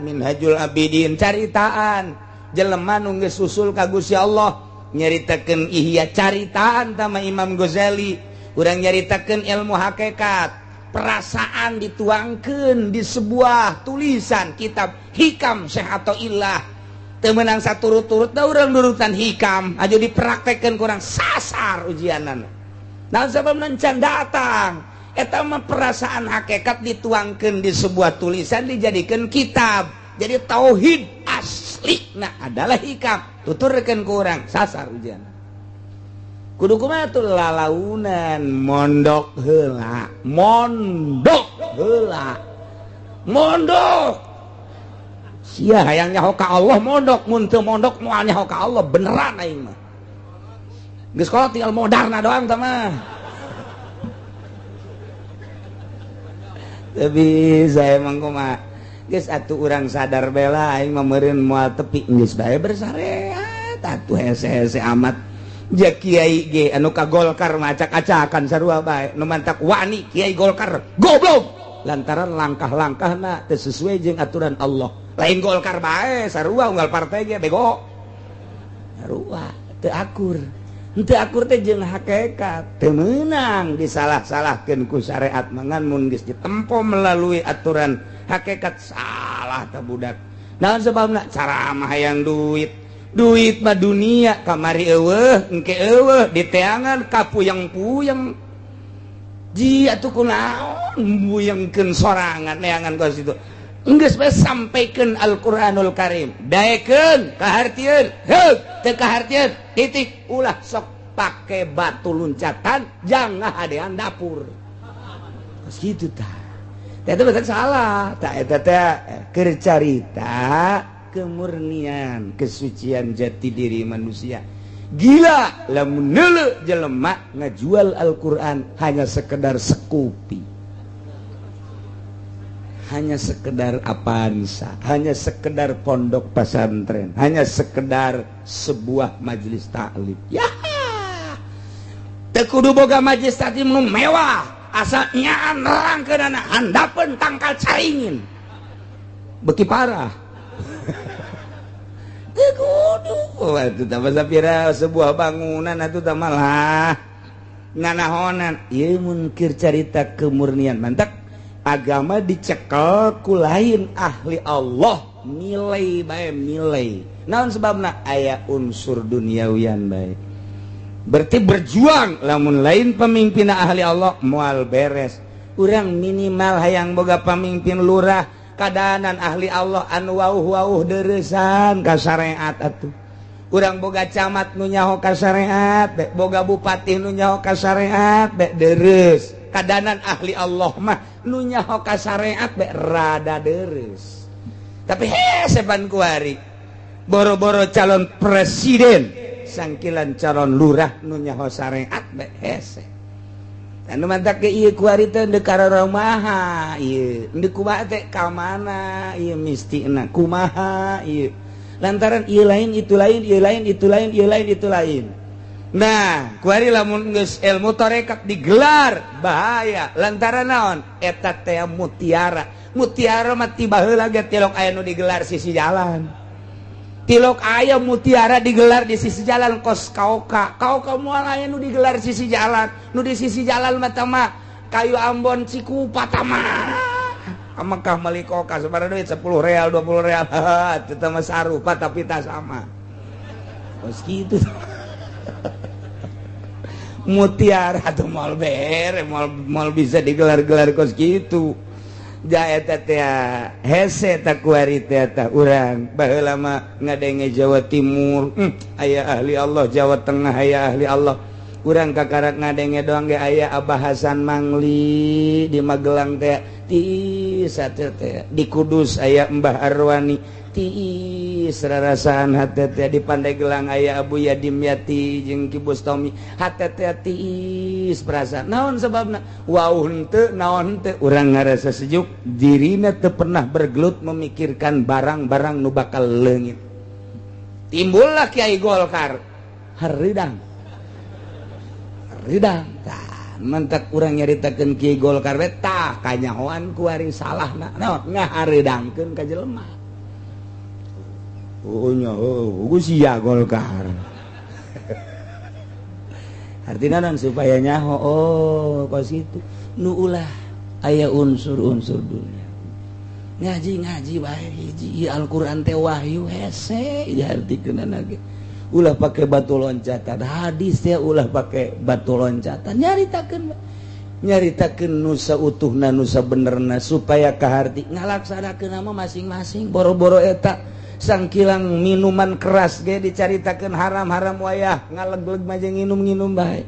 Minhajul Abidin caritaan jelema nu geus usul ka Gusti Allah nyaritakeun ihya caritaan tama Imam Ghazali urang nyaritakeun ilmu hakikat perasaan dituangkeun di sebuah tulisan kitab Hikam Syekh Athaillah teu meunang saturut-turut da urang nurutan hikam aja dipraktekkeun kurang sasar ujianana naon sababna can datang eta mah perasaan hakikat dituangkeun di sebuah tulisan dijadikan kitab jadi tauhid aslina adalah hikam tuturkeun ku urang sasar ujian kudu kumaha tuh lalaunan mondok heula sia hayang nyaho ka Allah mondok mun teu mondok moal nyaho ka Allah beneran aing mah geus kolot tinggal modarna doang tah mah tapi saya emang kumaha geus atuh urang sadar bela aing mah meureun moal tepi geus bae bersareat atuh hese-hese amat ja kiai ge anu ka Golkar mah acak-acakan sarua bae nu mantak wani kiai Golkar goblok lantaran langkah-langkahna teu sesuai jeung aturan Allah lain Golkar bae sarua unggal partai ge bego sarua teu akur teh jeung hakikat teu meunang disalah-salahkeun ku syariat mangan mun geus ditempo melalui aturan hakikat salah teh budak naon sebabna caramah hayang duit mah dunia kamari eueuh engke eueuh diteangan kapuyeng-puyeng ji atuh kunaon buyengkeun sorangan neangan ka situ enggeus bae sampaikeun Al-Qur'anul Karim daekeun kahartieun heug teu kahartieun titik ulah sok pake batu loncatan jangan hadean dapur geus kitu tah eta bukan salah tah eta teh keur carita kemurnian kesucian jati diri manusia gila lamun neuleuh jelema ngajual Al-Qur'an hanya sekedar sekupi hanya sekedar apansa, hanya sekedar pondok pesantren, hanya sekedar sebuah majelis taklim. Ya, teu kudu boga majelis taklim nu mewah, asa nyaan nerangkeunana handapeun tangkal caringin. Beki parah. Teu kudu. Atuh tah sapira sebuah bangunan atuh tah malah nganahonan. Ieu mun keur carita kemurnian mantak agama dicekel ku lain ahli Allah nilai bae nilai naon sebabna aya unsur duniawian bae berarti berjuang lamun lain pemimpin ahli Allah moal beres urang minimal hayang boga pamimpin lurah kadahanan ahli Allah anu wauh-wauh deuresan ka syariat atuh urang boga camat nu nyaho ka syariat boga bupati nu nyaho ka syariat deres kadanan ahli Allah mah nu nyaho ka syariat be rada deres tapi hese ban kuari boro-boro calon presiden sangkilan calon lurah nu nyaho syariat be hese anu mantak ke ieu kuari teh deuk kararamaha ieu deuk kumaha teh ka mana ieu mistina kumaha ieu lantaran ieu lain itu lain ieu lain itu lain ieu lain itu lain. Nah, kuari lamun geus ilmu tarekat digelar bahaya lantaran naon eta teh mutiara mah tiba heula ge tilok aya nu digelar sisi jalan tilok aya mutiara digelar di sisi jalan kos kauka moal aya nu digelar sisi jalan nu di sisi jalan mah teh mah kayu Ambon Cikupa tamah Mekah Malikoka sebenarnya duit 10 real 20 real itu mah sarupa tapi tak sama kos gitu mutiara tuh mal ber mal bisa digelar-gelar kos gitu jae teh hese tak kuari teh urang baheula mah ngadenge Jawa Timur aya ahli Allah Jawa Tengah aya ahli Allah urang kakarak ngadenge doang ge aya Abah Hasan Mangli di Magelang teh tiis teh di Kudus aya Mbah Arwani tiis rarasaan hate teh di Pandeglang aya Abu Yadim Yati jeung Ki Bustomi hate teh tiis perasaan naon sababna wauh henteu naon teu urang ngarasa sejuk dirina teu pernah bergelut memikirkan barang-barang nu bakal leungit timbullah Kiai Golkar haridang mentak urang nyaritakeun Kiai Golkar we tah kanyahoan ku ari salahna naon ngahareudangkeun ka jelema oh nyaho ku sia Golkar artina naon supaya nyaho oh kos itu nu ulah aya unsur-unsur dunia ngaji bae hiji Al-Qur'an teh wahyu hese diartikeun ge ulah pakai batu loncatan hadis ya ulah pakai batu loncatan nyaritakeun nu sautuhna nu sabenerna supaya kaharti ngalaksanakeun nama masing-masing boro-boro eta sangkilang minuman keras ge dicaritakeun haram-haram wayah ngaleg-leg mah jeung nginum-nginum bae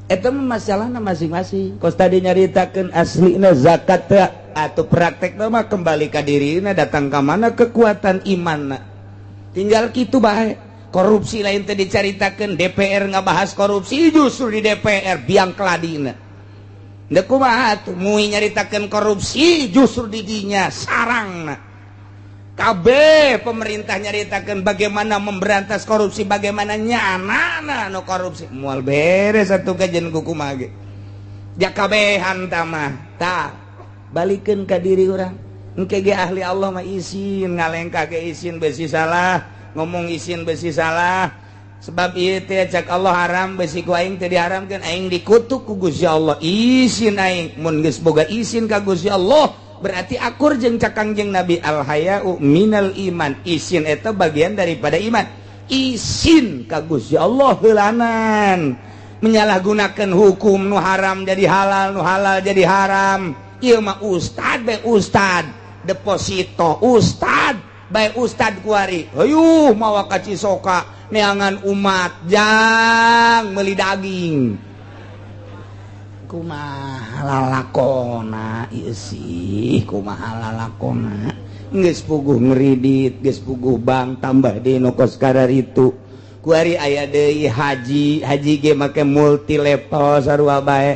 eta mah masalahna masing-masing kos tadi nyaritakeun aslina zakat atau praktekna mah kembali ka dirina datang ka mana kekuatan imanna tinggal kitu bae korupsi lain teh dicaritakeun DPR ngabahas korupsi justru di DPR biang keladina da kumaha atuh muih nyaritakeun korupsi justru di dinya sarangna kabeh pemerintah nyaritakeun bagaimana memberantas korupsi bagaimana nyanana no korupsi moal beres atuh kajen kumaha ge ja kabehan tah mah tah balikeun ka diri urang engke ge ahli Allah mah isin ngalengka ge isin besi salah ngomong isin besi salah sebab ieu teh cak Allah haram besi ku aing teh diharamkeun aing dikutuk ku Gusti Allah isin aing mun geus boga isin ka Gusti Allah berarti akur jeung cakangjeng Nabi al haya'u minal iman isin eta bagian daripada iman isin ka Gusti Allah heulanan menyalahgunakeun hukum nu haram jadi halal nu halal jadi haram ieu mah ustad be ustad deposito ustad baik Ustad kuari hayuh mawa ka Cisoka neangan umat jang meuli daging kumaha lalakona ieu sih kumaha lalakona geus puguh ngridit geus puguh bang tambah deui nu kos karar itu kuari aya deui haji ge make multi level sarua bae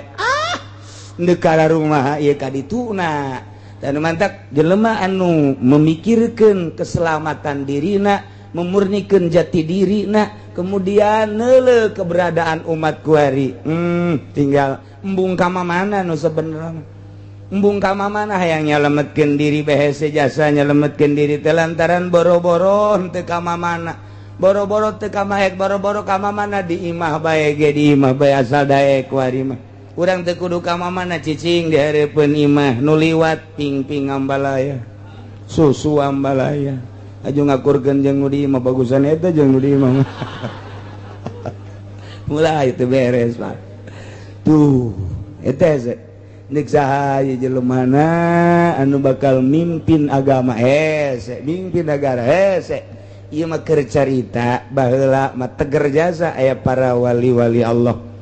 neuk ka rumah ieu ka dituna dan mantap jelema anu memikirkan keselamatan dirina memurnikan jati dirina kemudian neule keberadaan umat kuari tinggal embung ka mana nu sabenerna embung ka mana hayang nyalametkeun diri behese jasa nyalametkeun diri teh lantaran boro-boro teu ka mana boro-boro teu ka maek boro-boro ka mana di imah bae ge di imah bae asal daek kuari mah urang teu kudu ka mana cicing di hareupeun imah nu liwat ping-ping ambalaya susu ambalaya aju ngakurkeun jeung nu di imah bagusan eta jeung nu di imah mulai teu beres Pak tuh eta ze nek saha jelema anu bakal mimpin agama hese mimpin negara hese ieu mah keur carita baheula mah teger jasa aya para wali-wali Allah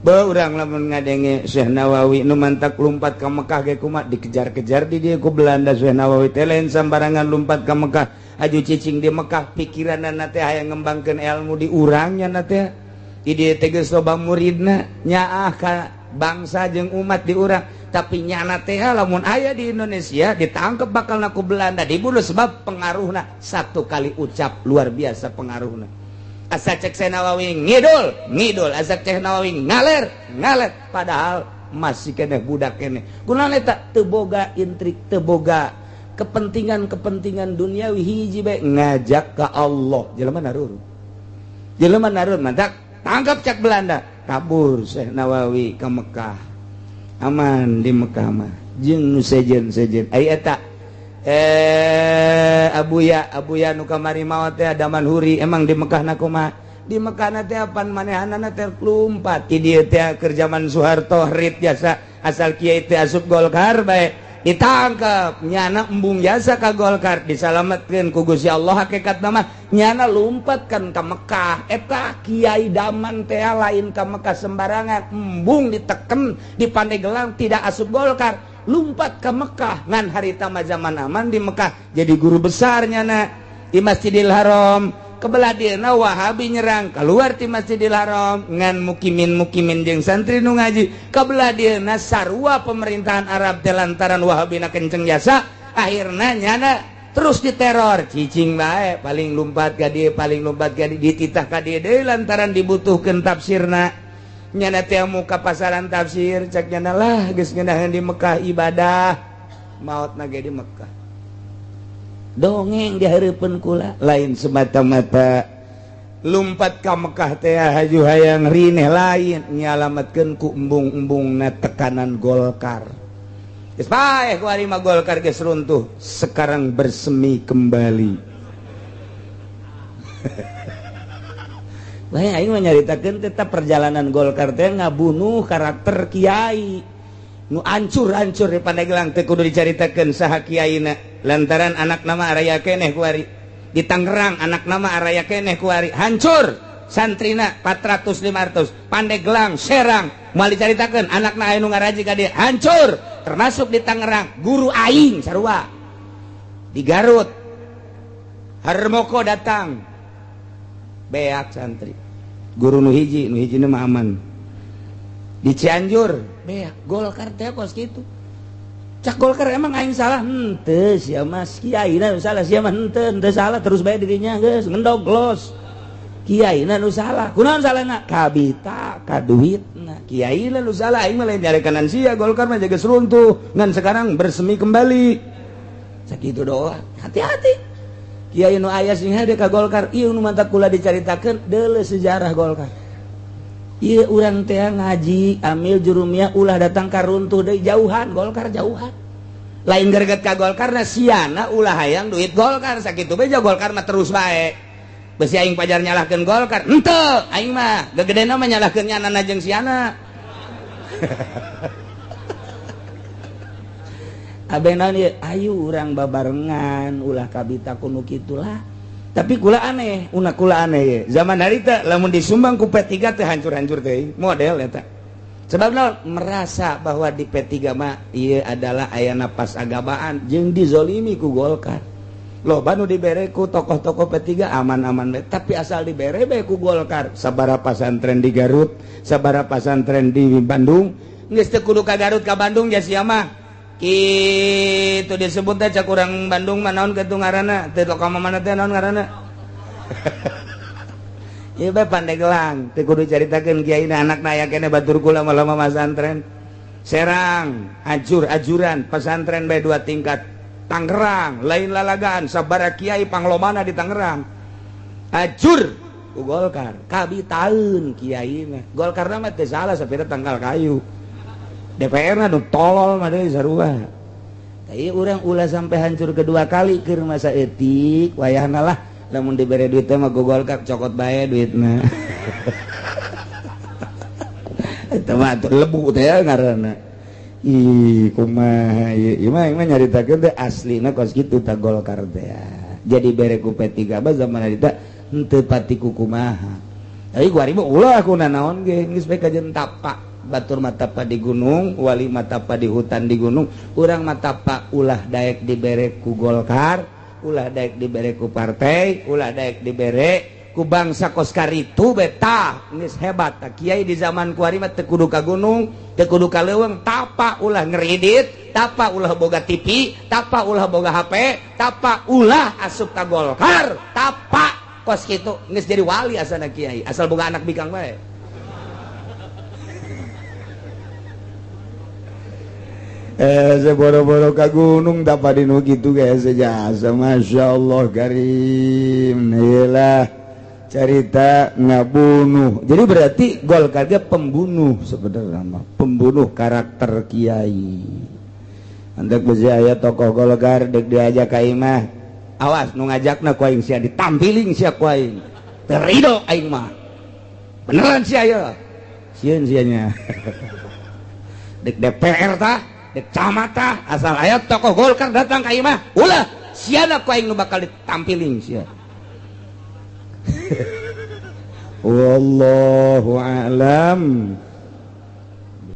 urang lamun ngadenge Syekh Nawawi nu mantak lumpat ka Mekah ge kumaha dikejar-kejar di dieu ku Belanda Syekh Nawawi teh lain sambarangan lumpat ka Mekah aju cicing di Mekah pikiranna teh hayang ngembangkeun ilmu di urangnya teh di dieu teh geus loba muridna nyaah ka bangsa jeung umat di urang tapi nyana teh lamun aya di Indonesia ditangkep bakalna ku Belanda dibunuh sebab pengaruhna satu kali ucap luar biasa pengaruhna asa cek Syekh Nawawi ngidul asa cek Nawawi ngaler padahal masih keneh budak keneh kunaon eta teu boga intrik teu boga kepentingan duniawi hiji bae ngajak ka Allah jelema narurun mantak tangkap cek Belanda kabur Syekh Nawawi ke Mekah aman di Mekah mah jeung nu sejen aya eta abuya nu kamari maot teh daman huri emang di Mekah na kumaha di Mekah na teh apan manehanana teh lumpat ti dieu teh keur zaman Soeharto rit jasa asal kiai teh asup Golkar bae ditangkap nyana embung jasa ka Golkar disalametkeun ku Gusti Allah hakikatna mah nyana lumpatkan ka Mekah eta kiai daman teh lain ka Mekah sembarangan embung diteken di Pandeglang tidak asup Golkar lumpat ke Mekah ngan harita mah zaman aman di Mekah jadi guru besar nyana di Masjidil Haram kebelah dieuna Wahabi nyerang keluar ti Masjidil Haram ngan mukimin jeung santri nu ngaji kebelah dieuna sarua pemerintahan Arab teh lantaran Wahabina kenceng jasa akhirna nyana terus diteror cicing bae paling lumpat ka dieu dititah ka dieu deui lantaran dibutuhkeun tafsirna nyana teh muka pasaran tafsir cek nyana lah geus ngeunaheun di Mekah ibadah maotna ge di Mekah dongeng dihareupeun kula lain semata-mata lumpat ka Mekah teh haju hayang rineh lain nyalametkeun ku embung-embungna tekanan Golkar geus bae ku ari mah Golkar geus runtuh sekarang bersemi kembali bae aing mah nyaritakeun tetap perjalanan Golkar teh ngabunuh karakter kiai nu ancur-ancur di Pandeglang teh kudu dicaritakeun saha kiaina lantaran anak nama araya keneh kuari di Tangerang anak nama araya keneh kuari hancur santrina 400-500 Pandeglang Serang moal dicaritakeun anakna aya nu ngaraji ka dieu hancur termasuk di Tangerang guru aing sarua di Garut Harmoko datang beak santri guru nu hiji mah aman di Cianjur beak Golkar teh kos kitu cak Golkar emang aing salah henteu sia mas kiaina nu salah sia mah henteu salah terus bae dirinya geus ngendoglos kiaina nu salah kunaon salahna kabita ka duitna kiaina nu salah aing mah lain nyarekanan sia Golkar mah jaga runtuh ngan sekarang bersemi kembali sakitu doang hati-hati kiai nu aya sing hade ka Golkar ieu nu mantap kula dicaritakeun deuleu sejarah Golkar ieu urang teh ngaji amil jurumiyah ulah datang ka runtuh deui jauhan Golkar jauhan lain greget ka Golkar na siana ulah hayang duit Golkar sakitu beja Golkar mah terus bae besi aing pajar nyalahkeun Golkar henteu aing mah gegedena mah nyalahkeun nyanana jeung siana abenaon ieu ayu urang babarengan ulah kabita kuno kitulah tapi kula aneh una kula aneh ye zaman harita lamun disumbang ku P3 teh hancur-hancur teh model eta sebabna merasa bahwa di P3 mah ieu adalah aya napas agamaan jeung dizolimi ku Golkar loba nu dibere ku tokoh-tokoh P3 aman-aman bae tapi asal dibere bae ku Golkar sabaraha pasantren di Garut sabaraha pasantren di Bandung geus teu kudu ka Garut ka Bandung ja sia mah kitu disebut teh cak urang Bandung mah naon kitu ngaranna teu lokal mana teh naon ngaranna ieu bae Pandeglang teu kudu caritakeun kiaina anakna aya keneh batur kula malah pasantren Serang ajuran pesantren bae 2 tingkat Tangerang lain lalagaan sabaraha kiai panglomana di Tangerang ajur ku Golkar kabitaeun kiaina Golkarna mah teu salah sapira tanggal kayu DPR na nu tolol mah deui sarua. Tapi urang ulah sampai hancur kedua kali keur masa etik wayahna lah lamun dibere duit teh mah Golkar cokot bae duitna. Eta mah lebu teh ngaranna. Ih kumaha ieu mah nyaritakeun teh aslina kos kitu ta Golkar teh. Jadi bere ku P3 ba zaman harita henteu pati kumaha. Tapi kuari mah ulah kuna naon ge geus bae kajen tapak. Batur matapa di gunung wali matapa di hutan di gunung urang matapa ulah daek dibere ku Golkar ulah daek dibere ku partai ulah daek dibere ku bangsa kos karitu beta geus hebat kiai di zaman kuari mah teu kudu ka gunung teu kudu ka leuweung tapa ulah ngeridit tapa ulah boga TV tapa ulah boga HP tapa ulah asup ka Golkar tapa kos kitu geus jadi wali asana kiai asal boga anak bikang bae. Seboro-boro ka gunung dapat dinu gitu guys sejasa Masya Allah karim iyalah cerita ngabunuh. Jadi berarti Golkar ge pembunuh sebenarnya mah, pembunuh karakter kiai. Andek beusi aya tokoh Golkar dek diajak ka imah, awas nu ngajakna ku aing sia ditampiling sia ku aing. Teu ridho aing mah. Beneran sia aya. Sieun sianya. Dek DPR tah, dek camat tah, asal aya tokoh Golkar datang ka imah, ulah siana ku aing nu bakal ditampiling sia. Wallahu a'lam.